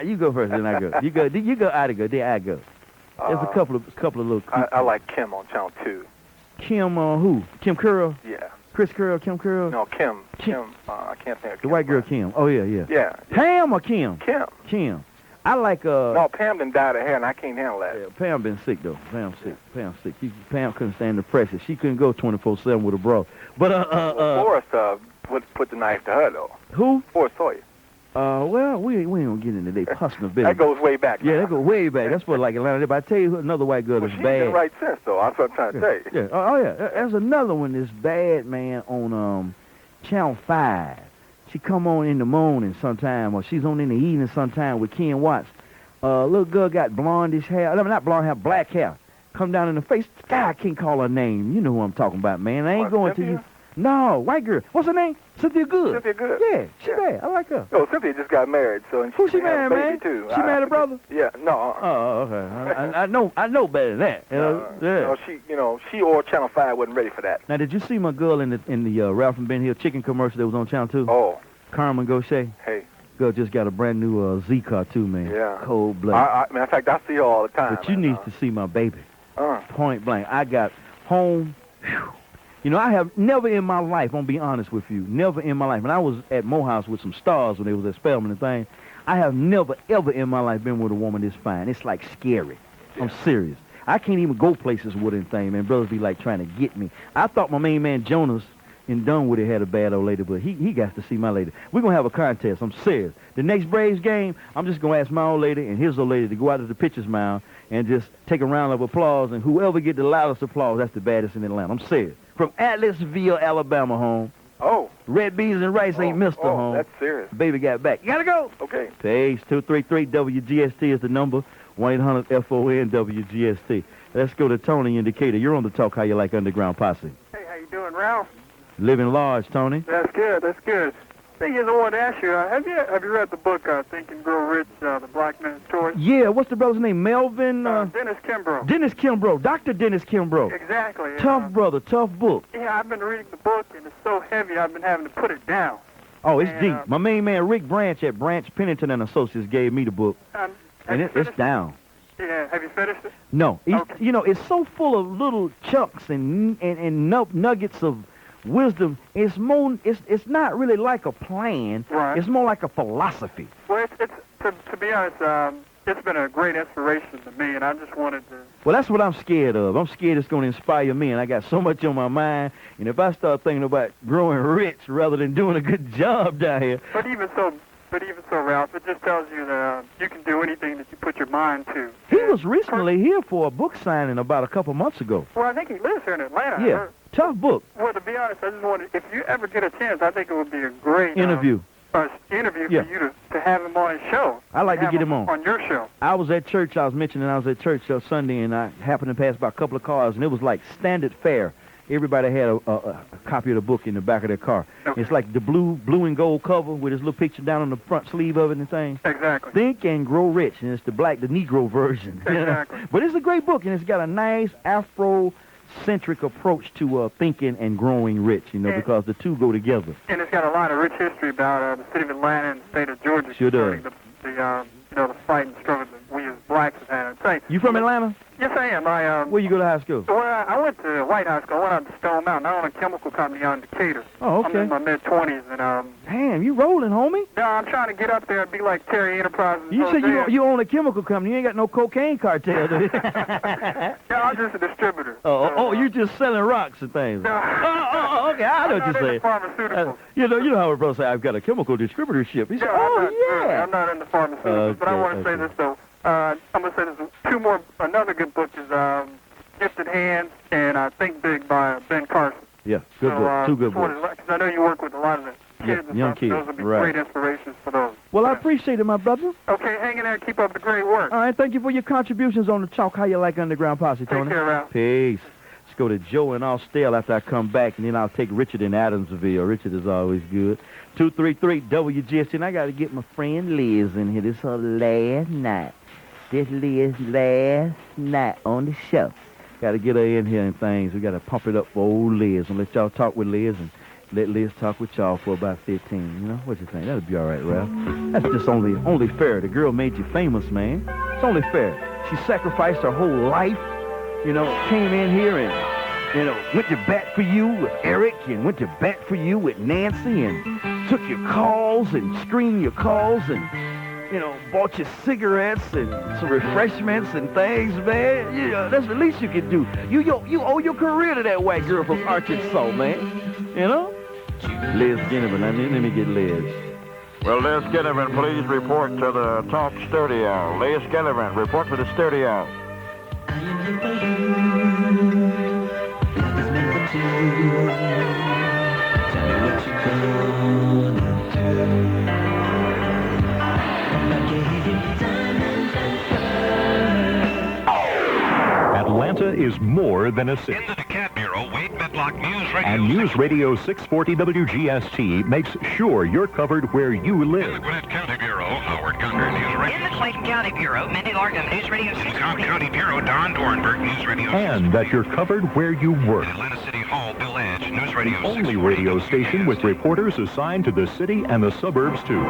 You go first, then I go. You go, I go, then I go. There's a couple of little... I like Kim on Channel 2. Kim, who? Kim Curl? Yeah. Chris Curl, Kim Curl? No, Kim. I can't think of Kim. The white girl, Kim. Oh, yeah. Yeah. Pam or Kim? Kim. I like, No, Pam done dyed her hair, and I can't handle that. Yeah, Pam been sick, though. Pam sick. Pam couldn't stand the pressure. She couldn't go 24/7 with a bro. But, Forrest put the knife to her, though. Who? Forrest Sawyer. Well, we ain't gonna get into their personal business. That goes way back. Yeah, that goes way back. That's what like Atlanta. But I tell you, another white girl that's bad. She's right since, though. That's what I'm trying to tell you. Yeah. Oh, yeah. There's another one that's bad, man, on Channel 5. She come on in the morning sometime, or she's on in the evening sometime with Ken Watts. Little girl got blondish hair. No, not blonde hair, black hair. Come down in the face. God, I can't call her name. You know who I'm talking about, man. I ain't going Cynthia? to you. No, white girl. What's her name? Cynthia Good. Cynthia Good. Yeah, she bad. I like her. Oh, Cynthia just got married, so and who she married, man? Too. She married her brother? Yeah, no. Oh, okay. I know better than that. No, she or Channel 5 wasn't ready for that. Now, did you see my girl in the Ralph and Ben Hill chicken commercial that was on Channel 2? Oh. Carmen Gaucher. Hey. Girl just got a brand new Z car too, man. Yeah. Cold blood. Matter of fact, I see her all the time. But you need to see my baby. Point blank. I got home. Whew. I have never in my life, I'm going to be honest with you, never in my life, when I was at Morehouse with some stars when they was at Spelman and thing, I have never, ever in my life been with a woman this fine. It's like scary. Yeah. I'm serious. I can't even go places with anything, man. Brothers be like trying to get me. I thought my main man Jonas in Dunwoody had a bad old lady, but he got to see my lady. We're going to have a contest. I'm serious. The next Braves game, I'm just going to ask my old lady and his old lady to go out to the pitcher's mound and just take a round of applause, and whoever get the loudest applause, that's the baddest in Atlanta. I'm serious. From Atlasville, Alabama home. Oh. Red beans and rice ain't missed her home. That's serious. Baby got back. You got to go. Okay. Page 233 WGST is the number. 1-800-FON-WGST. Let's go to Tony in Decatur. You're on the Talk How You Like Underground Posse. Hey, how you doing, Ralph? Living large, Tony. That's good. That's good. Thing is, I wanted to ask you, have you read the book Think and Grow Rich, The Black Man's Story? Yeah, what's the brother's name? Melvin? Dennis Kimbrough. Dennis Kimbrough. Dr. Dennis Kimbrough. Exactly. Tough brother, tough book. Yeah, I've been reading the book, and it's so heavy, I've been having to put it down. Oh, it's deep. My main man, Rick Branch at Branch Pennington and Associates, gave me the book. And it's down. Yeah, have you finished it? No. You know, it's so full of little chunks and nuggets of wisdom. It's not really like a plan. Right. It's more like a philosophy. Well, it's to be honest, it's been a great inspiration to me, and I just wanted to... Well, that's what I'm scared of. I'm scared it's going to inspire me, and I got so much on my mind. And if I start thinking about growing rich rather than doing a good job down here... But even so, Ralph, it just tells you that you can do anything that you put your mind to. He was recently here for a book signing about a couple months ago. Well, I think he lives here in Atlanta. Yeah, tough book. Well, to be honest, I just wanted, if you ever get a chance, I think it would be a great interview for you to have him on his show. I like to get him on your show. I was at church. I was at church Sunday, and I happened to pass by a couple of cars, and it was like standard fare. Everybody had a copy of the book in the back of their car. Okay. It's like the blue and gold cover with his little picture down on the front sleeve of it and things. Exactly. Think and Grow Rich, and it's the Negro version. Exactly. But it's a great book, and it's got a nice Afro-centric approach to thinking and growing rich, because the two go together. And it's got a lot of rich history about the city of Atlanta and the state of Georgia. Sure does. The fight and struggle that we as blacks have had. You from Atlanta? Yes, I am. Where you go to high school? Well, I went to White High School. I went out to Stone Mountain. I own a chemical company out in Decatur. Oh, okay. I'm in my mid-20s. Damn, you rolling, homie. No, I'm trying to get up there and be like Terry Enterprises. You said you own a chemical company. You ain't got no cocaine cartel, do you? Yeah, I'm just a distributor. You're just selling rocks and things. No. Okay, I know what you're saying. Pharmaceuticals. You know how our brother say, I've got a chemical distributorship. He said, I'm not in the pharmaceuticals, but I want to say this, though. I'm going to say this. Another good book is Gifted Hands and Think Big by Ben Carson. Yeah, good book. Two good books. Because I know you work with a lot of the kids and young stuff. kids. Those would be great inspirations for those. Well, I appreciate it, my brother. Okay, hang in there. Keep up the great work. All right, thank you for your contributions on the Talk How You Like Underground Posse, Tony. Take care, Ralph. Peace. Let's go to Joe in Austell after I come back, and then I'll take Richard in Adamsville. Richard is always good. 233 WGST, and I got to get my friend Liz in here. This is her last night. This Liz last night on the show. Got to get her in here and things. We got to pump it up for old Liz and let y'all talk with Liz and let Liz talk with y'all for about 15. You know, what you think? That'll be all right, Ralph. That's just only fair. The girl made you famous, man. It's only fair. She sacrificed her whole life, came in here and, went to bat for you with Eric and went to bat for you with Nancy and took your calls and screened your calls and, bought you cigarettes and some refreshments and things, man. That's the least you can do. You owe your career to that white girl from Arkansas, man. Liz Ginnivan. Let me get Liz. Well, Liz Ginnivan, please report to the Talk Studio. Liz Ginnivan, report to the studio. Atlanta is more than a city. In the Decatur Bureau, Wade Medlock News Radio. And News Radio 640 WGST makes sure you're covered where you live. In the Gwinnett County Bureau, Howard Gunter, News Radio. In the Clayton County Bureau, Mindy Larkin, News Radio 640. In the Cobb County Bureau, Don Dornberg, News Radio 640. And that you're covered where you work. In Atlanta City Hall, Bill Edge, News Radio 640. The only radio station with reporters assigned to the city and the suburbs, too.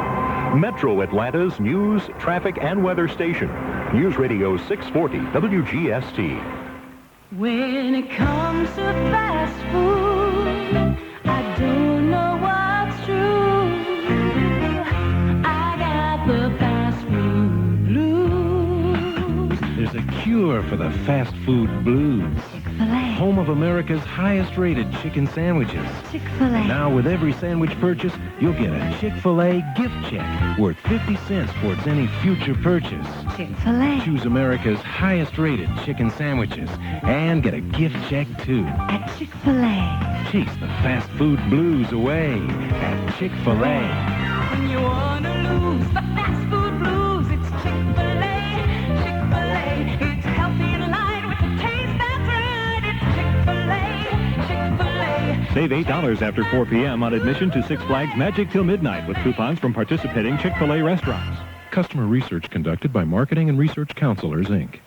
Metro Atlanta's news, traffic, and weather station. News Radio 640 WGST. When it comes to fast food, I don't know what's true. I got the fast food blues. There's a cure cure for the fast food blues. Chick-fil-A. Home of America's highest-rated chicken sandwiches. Chick-fil-A. And now, with every sandwich purchase, you'll get a Chick-fil-A gift check worth 50 cents towards any future purchase. Chick-fil-A. Choose America's highest-rated chicken sandwiches and get a gift check, too. At Chick-fil-A. Chase the fast food blues away at Chick-fil-A. When you want to lose the fast food blues, it's Chick-fil-A. Chick-fil-A. It's healthy and light with the taste that's right. It's Chick-fil-A. Chick-fil-A. Save $8 after 4 p.m. on admission to Six Flags Magic Till Midnight with coupons from participating Chick-fil-A restaurants. Customer research conducted by Marketing and Research Counselors, Inc.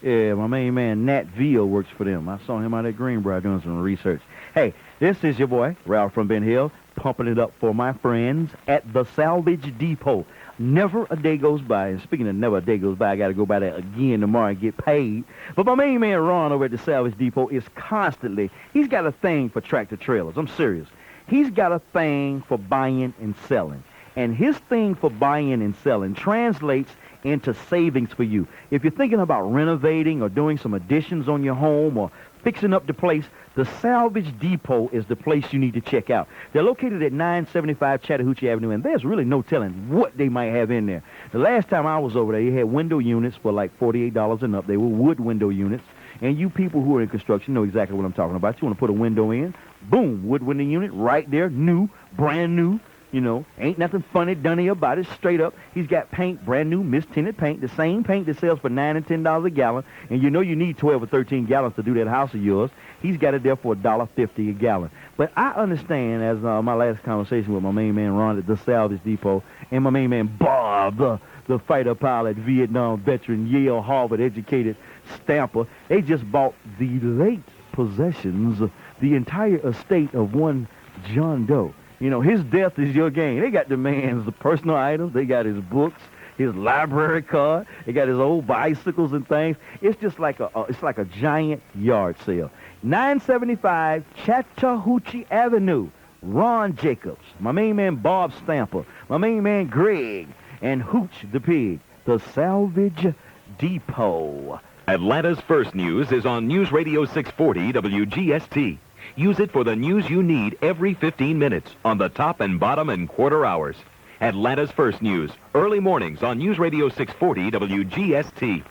Yeah, my main man, Nat Veal, works for them. I saw him out at Greenbrier doing some research. Hey, this is your boy, Ralph from Ben Hill, pumping it up for my friends at the Salvage Depot. Never a day goes by, and speaking of never a day goes by, I got to go by there again tomorrow and get paid. But my main man, Ron, over at the Salvage Depot is constantly, he's got a thing for tractor trailers. I'm serious. He's got a thing for buying and selling. And his thing for buying and selling translates into savings for you. If you're thinking about renovating or doing some additions on your home or fixing up the place, the Salvage Depot is the place you need to check out. They're located at 975 Chattahoochee Avenue, and there's really no telling what they might have in there. The last time I was over there, you had window units for like $48 and up. They were wood window units. And you people who are in construction know exactly what I'm talking about. You want to put a window in, boom, wood window unit right there, new, brand new. You know, ain't nothing funny done about it, straight up. He's got paint, brand new, mist-tinted paint, the same paint that sells for $9 and $10 a gallon. And you know you need 12 or 13 gallons to do that house of yours. He's got it there for $1.50 a gallon. But I understand, as my last conversation with my main man Ron at the Salvage Depot, and my main man Bob, the fighter pilot, Vietnam veteran, Yale, Harvard-educated stamper, they just bought the late possessions, the entire estate of one John Doe. You know, his death is your gain. They got the man's personal items. They got his books, his library card. They got his old bicycles and things. It's just like a giant yard sale. 975 Chattahoochee Avenue. Ron Jacobs, my main man Bob Stamper, my main man Greg, and Hooch the Pig. The Salvage Depot. Atlanta's first news is on News Radio 640 WGST. Use it for the news you need every 15 minutes on the top and bottom and quarter hours. Atlanta's first news, early mornings on News Radio 640 WGST.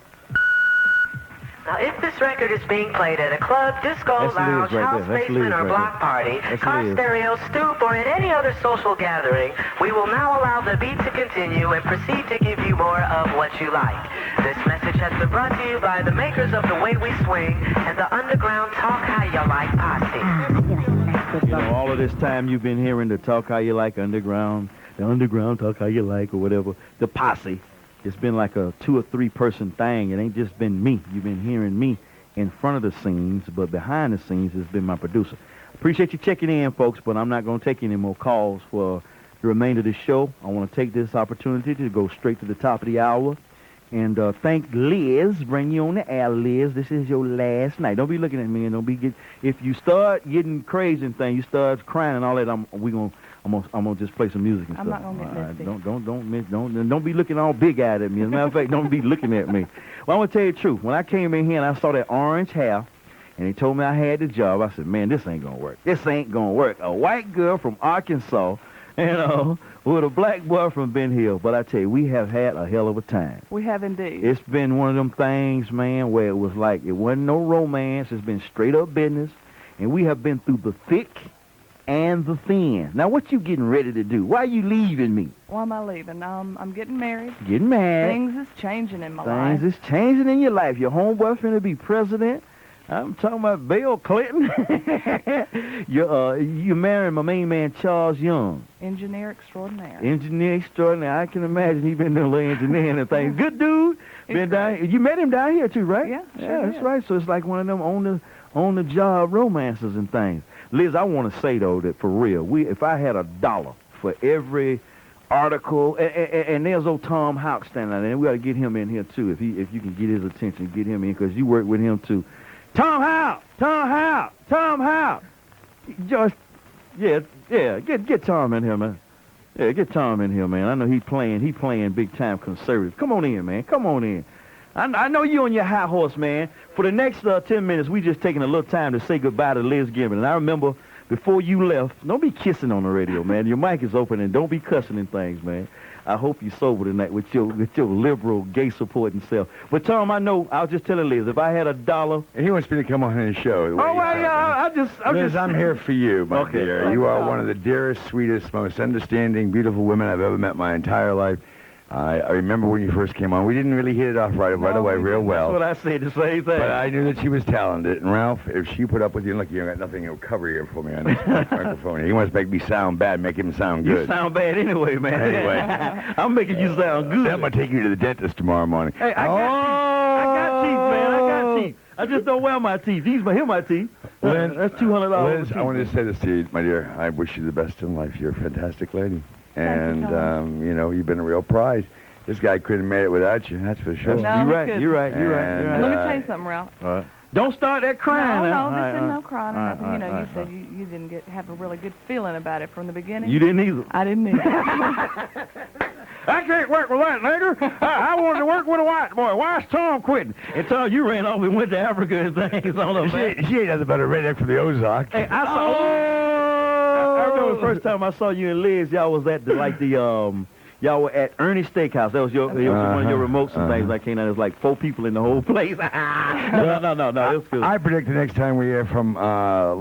Now, if this record is being played at a club, disco, lounge, house basement, or block party, car stereo, stoop, or at any other social gathering, we will now allow the beat to continue and proceed to give you more of what you like. This message has been brought to you by the makers of The Way We Swing and the Underground Talk How You Like Posse. You know, all of this time you've been hearing the Talk How You Like Underground, the Underground Talk How You Like, or whatever, the Posse. It's been like a 2 or 3 person thing. It ain't just been me. You've been hearing me in front of the scenes, but behind the scenes has been my producer. Appreciate you checking in, folks, but I'm not going to take any more calls for the remainder of the show. I want to take this opportunity to go straight to the top of the hour and thank Liz. Bring you on the air, Liz. This is your last night. Don't be looking at me and don't be if you start getting crazy and things, you start crying and all that, I'm gonna just play some music and I'm stuff. not gonna get Right, don't be looking all big-eyed at me. As a matter of fact, don't be looking at me. Well, I'm gonna tell you the truth. When I came in here and I saw that orange hair, and he told me I had the job, I said, man, this ain't gonna work. This ain't gonna work. A white girl from Arkansas, you know, with a black boy from Ben Hill. But I tell you, we have had a hell of a time. We have indeed. It's been one of them things, man, where it was like it wasn't no romance. It's been straight up business, and we have been through the thick and the thin. Now, what you getting ready to do? Why are you leaving me? Why am I leaving? I'm getting married. Getting married. Things is changing in my life. Things is changing in your life. Your homeboy finna be president. I'm talking about Bill Clinton. You married my main man, Charles Young. Engineer extraordinaire. Engineer extraordinaire. I can imagine he been doing a little engineering and things. Good dude. Been down. You met him down here too, right? Yeah, yeah, that's right. So it's like one of them on the job romances and things. Liz, I want to say though that for real, if I had $1 for every article, and there's old Tom Houck standing out there, and we got to get him in here too. If you can get his attention, get him in because you work with him too. Tom Houck. Just, get Tom in here, man. Yeah, get Tom in here, man. I know he playing big time conservative. Come on in, man. Come on in. I know you on your high horse, man. For the next 10 minutes, we just taking a little time to say goodbye to Liz Gibbon. And I remember before you left, don't be kissing on the radio, man. Your mic is open, and don't be cussing and things, man. I hope you're sober tonight with your liberal, gay-supporting self. But, Tom, I know, I was just telling Liz, if I had $1... And he wants me to come on his show. Oh, well, yeah, Liz, I'm here for you, my dear. You are one of the dearest, sweetest, most understanding, beautiful women I've ever met my entire life. I remember when you first came on. We didn't really hit it off right away real well. That's what I said, the same thing. But I knew that she was talented. And Ralph, if she put up with you, look, you got nothing to cover here for me on this microphone. He wants to make me sound bad, make him sound good. You sound bad anyway, man. Anyway. I'm making you sound good. I'm going to take you to the dentist tomorrow morning. Hey, I got teeth, man. I got teeth. I just don't wear my teeth. Here are my teeth. Lynn, that's $200. Liz, I wanted to say this to you, my dear. I wish you the best in life. You're a fantastic lady. And, you know, you've been a real prize. This guy couldn't have made it without you, that's for sure. No, You're right. Let me tell you something, Ralph. All right. Don't start that crying. No, this isn't no crying or nothing. You know, you said you didn't have a really good feeling about it from the beginning. You didn't either. I didn't either. I can't work with that nigger. I wanted to work with a white boy. Why's Tom quitting? And Tom, you ran off and went to Africa and things on the She ain't nothing but a redneck from the Ozarks. Hey, I remember the first time I saw you and Liz, y'all was at y'all were at Ernie's Steakhouse. That was one of your remotes and things. I came out. It was like 4 people in the whole place. No. It was good. I predict the next time we hear from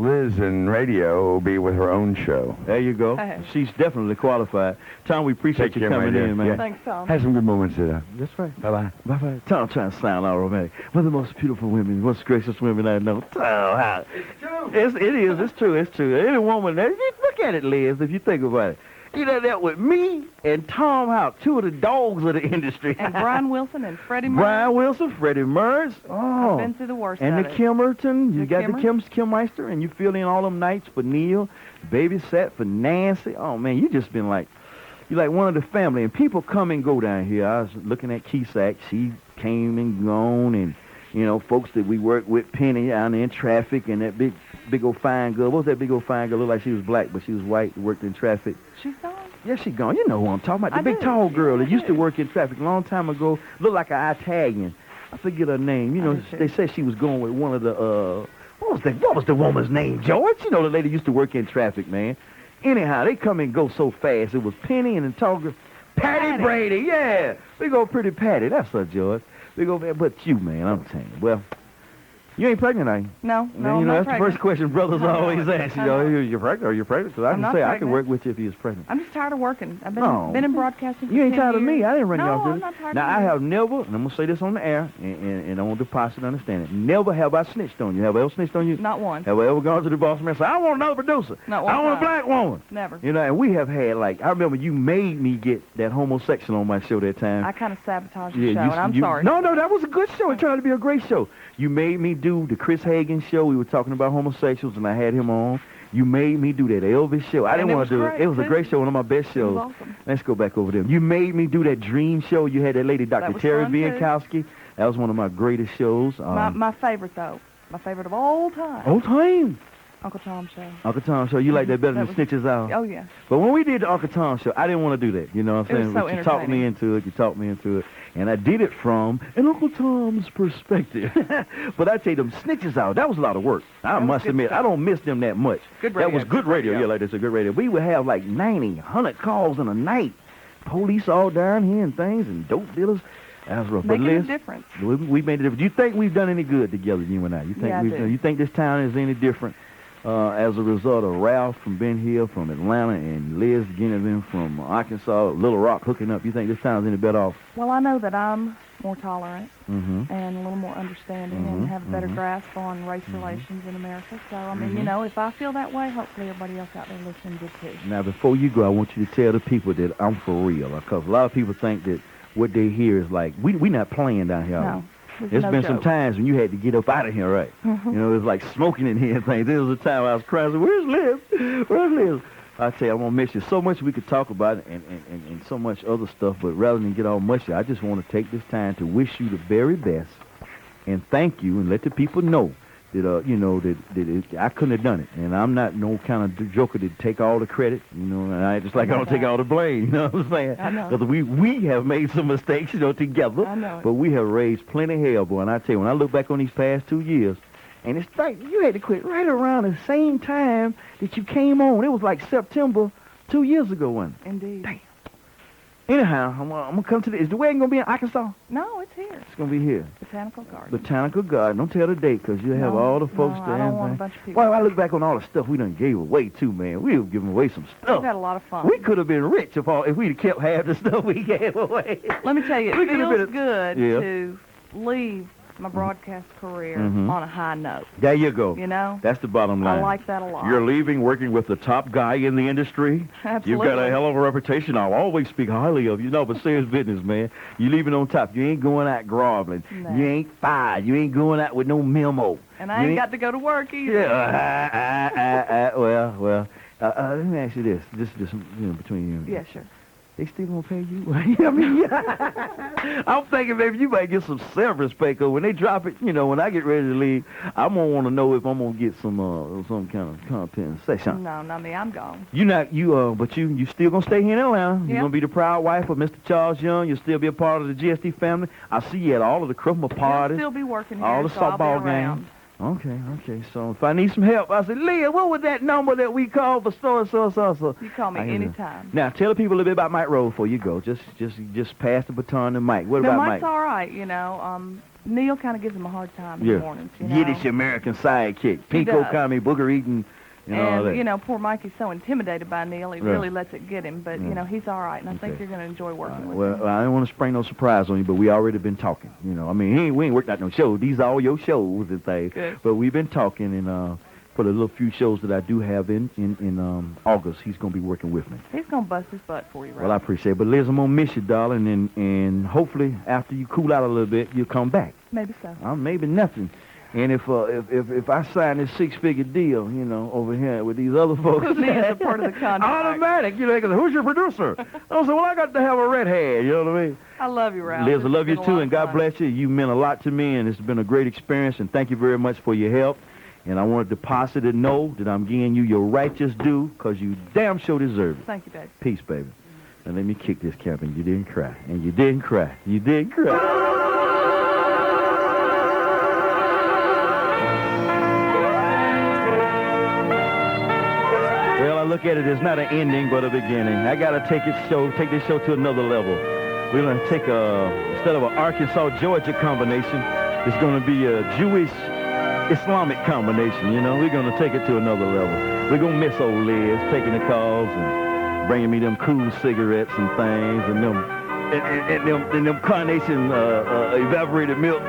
Liz in radio will be with her own show. There you go. Hey. She's definitely qualified. Tom, we appreciate you coming in, man. Yeah. Thanks, Tom. Have some good moments today. That's right. Bye-bye. Bye-bye. Tom trying to sound all romantic. One of the most beautiful women, most gracious women I know. Tom, it's true. It is. It's true. Any woman, look at it, Liz, if you think about it. You done that with me and Tom Houck, 2 of the dogs of the industry. And Brian Wilson and Freddie Merz. Brian Wilson, Freddie Merz. Oh. I've been through the worst and of the it. Kimmerton. You got Kimmer? the Kimmeister, and you fill in all them nights for Neil, babysat for Nancy. Oh, man, you just been like, you're like one of the family. And people come and go down here. I was looking at Keesack. She came and gone, and, you know, folks that we work with, Penny down there in traffic, and that big old fine girl. What was that big old fine girl? Looked like she was black, but she was white, worked in traffic. She's gone. Yeah, she gone. You know who I'm talking about. The big tall girl that used to work in traffic a long time ago. Looked like an Italian. I forget her name. You know, they said she was going with one of the, what was the woman's name, George? You know, the lady used to work in traffic, man. Anyhow, they come and go so fast. It was Penny and the tall girl. Patty Brady, yeah. Big old pretty Patty. That's her, George. Big old, but you, man, I'm telling you. Well, you ain't pregnant, are you? No, you know, I'm not that's pregnant. the first question brothers always ask. You know, you're pregnant? Are you pregnant? Because I can say I can work with you if you was pregnant. I'm just tired of working. I've been in broadcasting for You ain't 10 tired of me. years. I didn't run you off. No, I'm not tired now, of I you. have never, and I'm going to say this on the air, and I want the Posse to understand it, never have I snitched on you. Have I ever snitched on you? Not once. Have I ever gone to the boss man and said, I want another producer? Not one I want a time. black woman. Never. You know, and we have had, like, I remember you made me get that homosexual on my show that time. I kind of sabotaged the show, and I'm sorry. No, that was a good show. It turned out to be a great show. You made me do the Chris Hagen show. We were talking about homosexuals, and I had him on. You made me do that Elvis show. I didn't want to do it. It was a great show, one of my best shows. Awesome. Let's go back over there. You made me do that Dream show. You had that lady, Dr. was Terry fun, too. Biankowski. That was one of my greatest shows. My favorite, though. My favorite of all time. Old time. Uncle Tom show. Uncle Tom show. You like that better than Snitches Out? Oh, yeah. But when we did the Uncle Tom show, I didn't want to do that. You know what I'm saying? It was so But you talked me into it. You talked me into it. And I did it from an Uncle Tom's perspective. But I tell you, them Snitches Out, that was a lot of work. I must admit, I don't miss them that much. Good radio. That was good radio. Yeah, like that's a good radio. We would have like 90, 100 calls in a night. Police all down here and things and dope dealers. That was rough. Making but a Liz, difference. we made a difference. You think we've done any good together, you and I? You think Yeah, I do. You think this town is any different as a result of Ralph from Ben Hill from Atlanta and Liz Ginnivan from Arkansas, Little Rock hooking up? You think this town's any better off? Well, I know that I'm more tolerant Mm-hmm. and a little more understanding and have a better grasp on race relations in America. So, I mean, you know, if I feel that way, hopefully everybody else out there listening did too. Now, before you go, I want you to tell the people that I'm for real, because a lot of people think that what they hear is like, we not playing down here. No. There's been some times when you had to get up out of here, right? You know, it was like smoking in here and things. There was a time I was crying, where's Liz? Where's Liz? I tell you, I want to miss you. So much we could talk about it and so much other stuff, but rather than get all mushy, I just want to take this time to wish you the very best and thank you and let the people know I couldn't have done it. And I'm not no kind of joker to take all the credit, and I just like I don't take all the blame, you know what I'm saying? I know. Because we have made some mistakes, together. I know it. But we have raised plenty of hell, boy. And I tell you, when I look back on these past 2 years, and it's like you had to quit right around the same time that you came on. It was like September 2 years ago, wasn't it? Indeed. Damn. Anyhow, I'm going to come to this. Is the wedding going to be in Arkansas? No, it's here. It's going to be here. Botanical Garden. Botanical Garden. Don't tell the date, because you'll have all the folks there. I don't want a bunch of people. Well, I look back on all the stuff we done gave away, too, man. We were giving away some stuff. We've had a lot of fun. We could have been rich if we'd have kept half the stuff we gave away. Let me tell you, it feels good Yeah. to leave my broadcast career Mhm. on a high note. There you go. That's the bottom line. I like that a lot. You're leaving working with the top guy in the industry. Absolutely. You've got a hell of a reputation. I'll always speak highly of you. No, but serious business, man. You're leaving on top. You ain't going out groveling. No. You ain't fired. You ain't going out with no memo. And I ain't got to go to work either. Yeah. Well. Let me ask you this. Just between you and me. Yeah, sure. They still gonna pay you? I mean, I'm thinking maybe you might get some severance pay, because when they drop it, when I get ready to leave, I'm gonna want to know if I'm gonna get some kind of compensation. No, not me. I'm gone. But you still gonna stay here in Atlanta. You're Yeah. gonna be the proud wife of Mr. Charles Young. You'll still be a part of the GST family. I see you at all of the Christmas parties. I'll still be working here, all the so I'll be softball around. games. Okay. So if I need some help, I said, Leah, what was that number that we called for so? You call me I hear anytime. Now, tell the people a little bit about Mike Rowe before you go. Just pass the baton to Mike. What No, about Mike's Mike? all right, Neil kind of gives him a hard time in the mornings, Yiddish American sidekick. Pinko does. commie, booger eating, all that. And, poor Mikey's so intimidated by Neil, he Yeah. really lets it get him. But, Yeah. he's all right, and I think Okay. you're going to enjoy working with Well, him. I don't want to spring no surprise on you, but we already been talking. We ain't worked out no shows. These are all your shows and things. Good. But we've been talking, and for the little few shows that I do have in August, he's going to be working with me. He's going to bust his butt for you, right? Well, I appreciate it. But Liz, I'm going to miss you, darling, and hopefully after you cool out a little bit, you'll come back. Maybe so. Maybe nothing. And if I sign this six-figure deal, over here with these other folks, Put me as a part of the contract. automatic, they go, who's your producer? I said, well, I got to have a redhead, you know what I mean? I love you, Ralph. Liz, I love you It's been a too, lot and of God fun. bless you. You meant a lot to me, and it's been a great experience, and thank you very much for your help. And I wanted the Posse to know that I'm giving you your righteous due, because you damn sure deserve it. Thank you, Dave. Peace, baby. And let me kick this cap, and you didn't cry. And you didn't cry. You didn't cry. Well, I look at it as not an ending, but a beginning. I got to take this show to another level. We're going to take instead of an Arkansas-Georgia combination, it's going to be a Jewish-Islamic combination, We're going to take it to another level. We're going to miss old Liz taking the calls and bringing me them cool cigarettes and things and them carnation evaporated milk.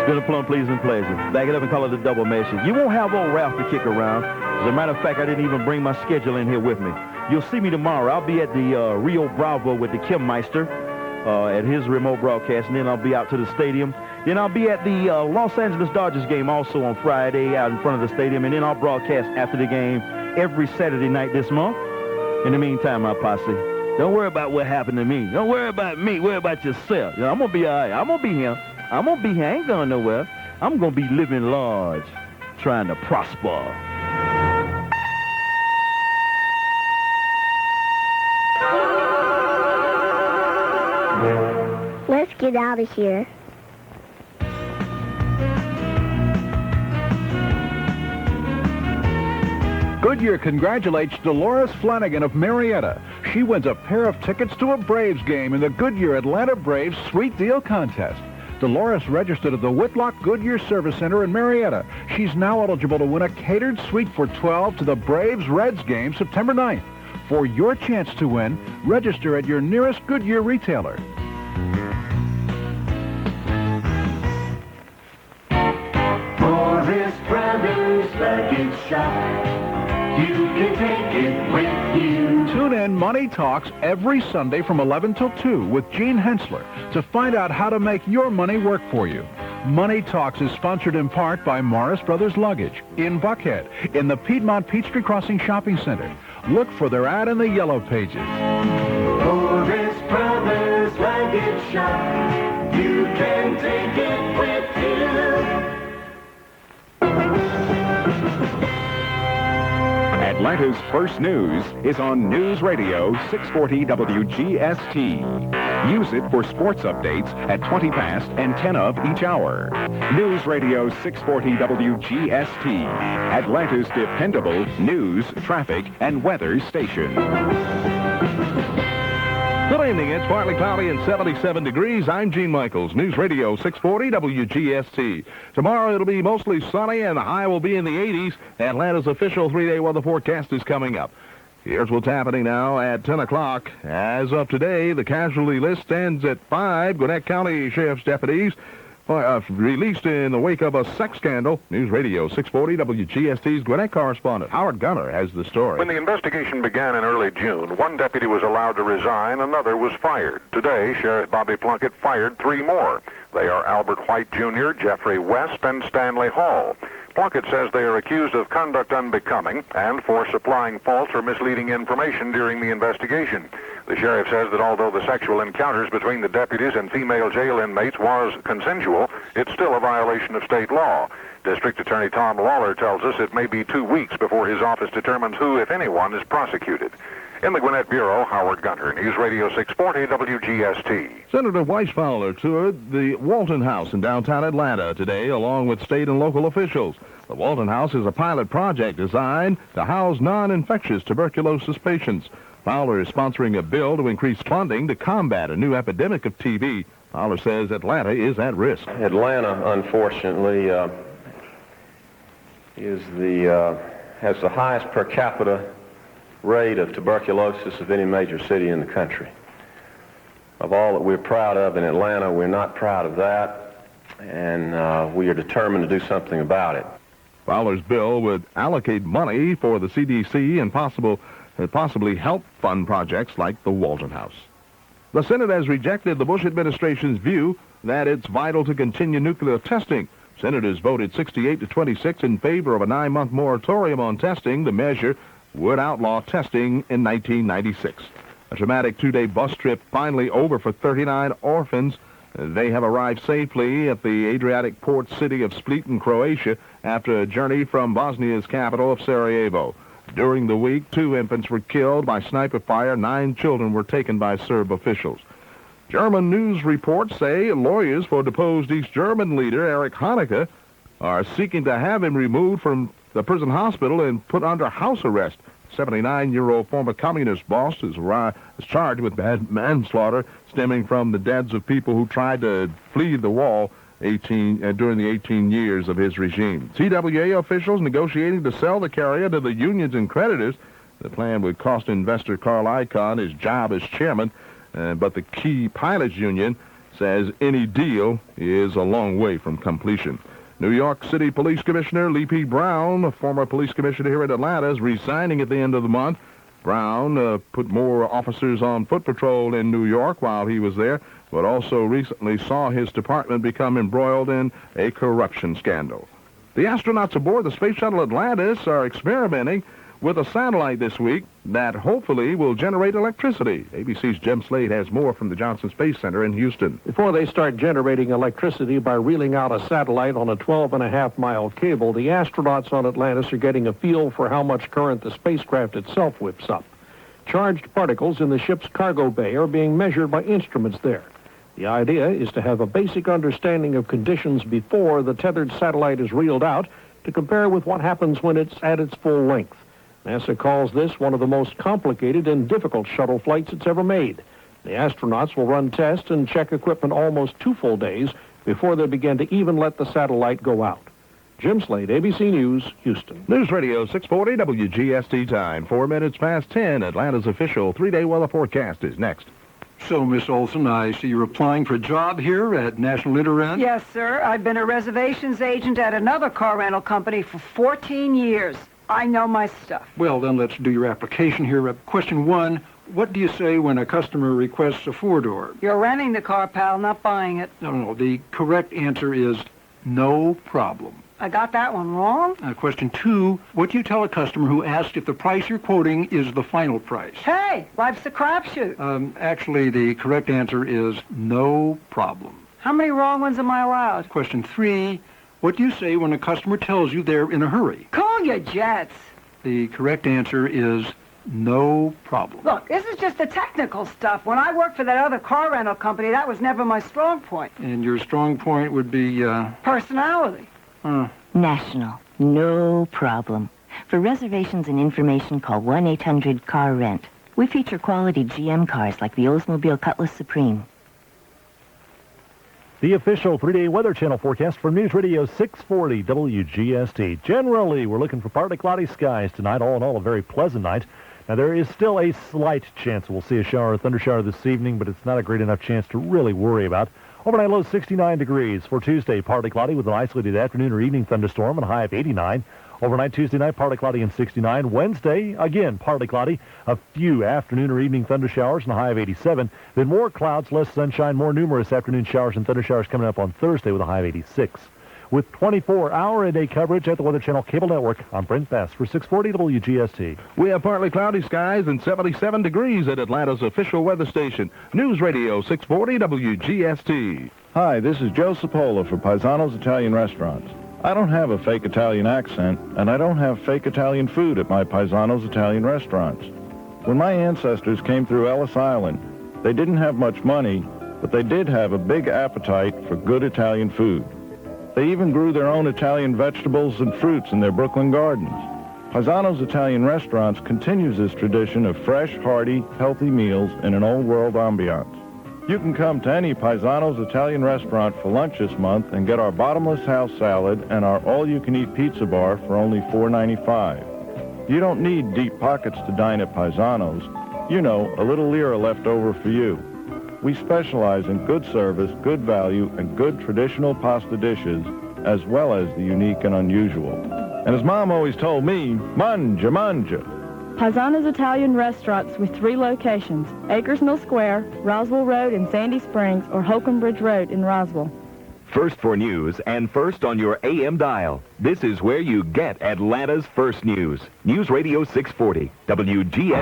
It's been a plumb pleasing pleasure. Back it up and call it a double measure. You won't have old Ralph to kick around. As a matter of fact, I didn't even bring my schedule in here with me. You'll see me tomorrow. I'll be at the Rio Bravo with the Kim Meister at his remote broadcast, and then I'll be out to the stadium. Then I'll be at the Los Angeles Dodgers game also on Friday out in front of the stadium, and then I'll broadcast after the game every Saturday night this month. In the meantime, my posse, don't worry about what happened to me. Don't worry about me. Worry about yourself. I'm going to be all right. I'm going to be here. I'm going to be here. I ain't going nowhere. I'm going to be living large, trying to prosper. Let's get out of here. Goodyear congratulates Dolores Flanagan of Marietta. She wins a pair of tickets to a Braves game in the Goodyear Atlanta Braves Sweet Deal Contest. Dolores registered at the Whitlock Goodyear Service Center in Marietta. She's now eligible to win a catered suite for 12 to the Braves-Reds game September 9th. For your chance to win, register at your nearest Goodyear retailer. Morris Brothers Luggage Shop. You can take it with you. Tune in Money Talks every Sunday from 11 till 2 with Gene Hensler to find out how to make your money work for you. Money Talks is sponsored in part by Morris Brothers Luggage in Buckhead in the Piedmont Peachtree Crossing Shopping Center. Look for their ad in the yellow pages. Morris Brothers Luggage Shop. You can take it with you. Atlanta's first news is on News Radio 640 WGST. Use it for sports updates at 20 past and 10 of each hour. News Radio 640 WGST, Atlanta's dependable news, traffic, and weather station. Good evening. It's partly cloudy and 77 degrees. I'm Gene Michaels, News Radio 640 WGST. Tomorrow it'll be mostly sunny and the high will be in the 80s. Atlanta's official 3-day weather forecast is coming up. Here's what's happening now at 10 o'clock. As of today, the casualty list stands at 5 Gwinnett County Sheriff's deputies released in the wake of a sex scandal. News Radio 640 WGST's Gwinnett correspondent Howard Gunner has the story. When the investigation began in early June, one deputy was allowed to resign, another was fired. Today, Sheriff Bobby Plunkett fired 3 more. They are Albert White Jr., Jeffrey West, and Stanley Hall. Plunkett says they are accused of conduct unbecoming and for supplying false or misleading information during the investigation. The sheriff says that although the sexual encounters between the deputies and female jail inmates was consensual, it's still a violation of state law. District Attorney Tom Lawler tells us it may be 2 weeks before his office determines who, if anyone, is prosecuted. In the Gwinnett Bureau, Howard Gunter, News Radio 640 WGST. Senator Weiss Fowler toured the Walton House in downtown Atlanta today, along with state and local officials. The Walton House is a pilot project designed to house non-infectious tuberculosis patients. Fowler is sponsoring a bill to increase funding to combat a new epidemic of TB. Fowler says Atlanta is at risk. Atlanta, unfortunately, has the highest per capita rate of tuberculosis of any major city in the country. Of all that we're proud of in Atlanta, we're not proud of that, and we are determined to do something about it. Fowler's bill would allocate money for the CDC and possibly help fund projects like the Walton House. The Senate has rejected the Bush administration's view that it's vital to continue nuclear testing. Senators voted 68-26 in favor of a 9-month moratorium on testing. The measure would outlaw testing in 1996. A traumatic 2-day bus trip finally over for 39 orphans. They have arrived safely at the Adriatic port city of Split in Croatia after a journey from Bosnia's capital of Sarajevo. During the week, 2 infants were killed by sniper fire. 9 children were taken by Serb officials. German news reports say lawyers for deposed East German leader Erich Honecker are seeking to have him removed from the prison hospital and put under house arrest. 79-year-old former communist boss is charged with bad manslaughter stemming from the deaths of people who tried to flee the wall during the 18 years of his regime. TWA officials negotiating to sell the carrier to the unions and creditors. The plan would cost investor Carl Icahn his job as chairman, but the key pilots union says any deal is a long way from completion. New York City Police Commissioner Lee P. Brown, a former police commissioner here in Atlanta, is resigning at the end of the month. Brown put more officers on foot patrol in New York while he was there, but also recently saw his department become embroiled in a corruption scandal. The astronauts aboard the Space Shuttle Atlantis are experimenting with a satellite this week that hopefully will generate electricity. ABC's Jim Slade has more from the Johnson Space Center in Houston. Before they start generating electricity by reeling out a satellite on a 12.5-mile cable, the astronauts on Atlantis are getting a feel for how much current the spacecraft itself whips up. Charged particles in the ship's cargo bay are being measured by instruments there. The idea is to have a basic understanding of conditions before the tethered satellite is reeled out to compare with what happens when it's at its full length. NASA calls this one of the most complicated and difficult shuttle flights it's ever made. The astronauts will run tests and check equipment almost 2 full days before they begin to even let the satellite go out. Jim Slade, ABC News, Houston. News Radio 640 WGST time. 4 minutes past 10. Atlanta's official 3-day weather forecast is next. So, Miss Olson, I see you're applying for a job here at National Interrent? Yes, sir. I've been a reservations agent at another car rental company for 14 years. I know my stuff. Well, then let's do your application here. Question 1, what do you say when a customer requests a 4-door? You're renting the car, pal, not buying it. No. The correct answer is no problem. I got that one wrong? Question 2, what do you tell a customer who asks if the price you're quoting is the final price? Hey, life's a crapshoot. Actually, the correct answer is no problem. How many wrong ones am I allowed? Question 3, what do you say when a customer tells you they're in a hurry? Call your jets. The correct answer is no problem. Look, this is just the technical stuff. When I worked for that other car rental company, that was never my strong point. And your strong point would be, Personality. National. No problem. For reservations and information, call 1-800-CAR-RENT. We feature quality GM cars like the Oldsmobile Cutlass Supreme. The official 3-day Weather Channel forecast for News Radio 640 WGST. Generally, we're looking for partly cloudy skies tonight. All in all, a very pleasant night. Now, there is still a slight chance we'll see a shower or thunder shower this evening, but it's not a great enough chance to really worry about. Overnight low 69 degrees. For Tuesday, partly cloudy with an isolated afternoon or evening thunderstorm and a high of 89. Overnight Tuesday night, partly cloudy and 69. Wednesday, again, partly cloudy. A few afternoon or evening thunder showers and a high of 87. Then more clouds, less sunshine, more numerous afternoon showers and thunder showers coming up on Thursday with a high of 86. With 24-hour-a-day coverage at the Weather Channel Cable Network, I'm Brent Bass for 640 WGST. We have partly cloudy skies and 77 degrees at Atlanta's official weather station, News Radio 640 WGST. Hi, this is Joe Cipolla for Paisano's Italian Restaurants. I don't have a fake Italian accent, and I don't have fake Italian food at my Paisano's Italian Restaurants. When my ancestors came through Ellis Island, they didn't have much money, but they did have a big appetite for good Italian food. They even grew their own Italian vegetables and fruits in their Brooklyn gardens. Paisano's Italian Restaurants continues this tradition of fresh, hearty, healthy meals in an old-world ambiance. You can come to any Paisano's Italian restaurant for lunch this month and get our bottomless house salad and our all-you-can-eat pizza bar for only $4.95. You don't need deep pockets to dine at Paisano's. You know, a little lira left over for you. We specialize in good service, good value, and good traditional pasta dishes, as well as the unique and unusual. And as Mom always told me, manja, manja. Paisano's Italian Restaurants with 3 locations, Acres Mill Square, Roswell Road in Sandy Springs, or Holcomb Bridge Road in Roswell. First for news and first on your AM dial. This is where you get Atlanta's first news. News Radio 640, WGST.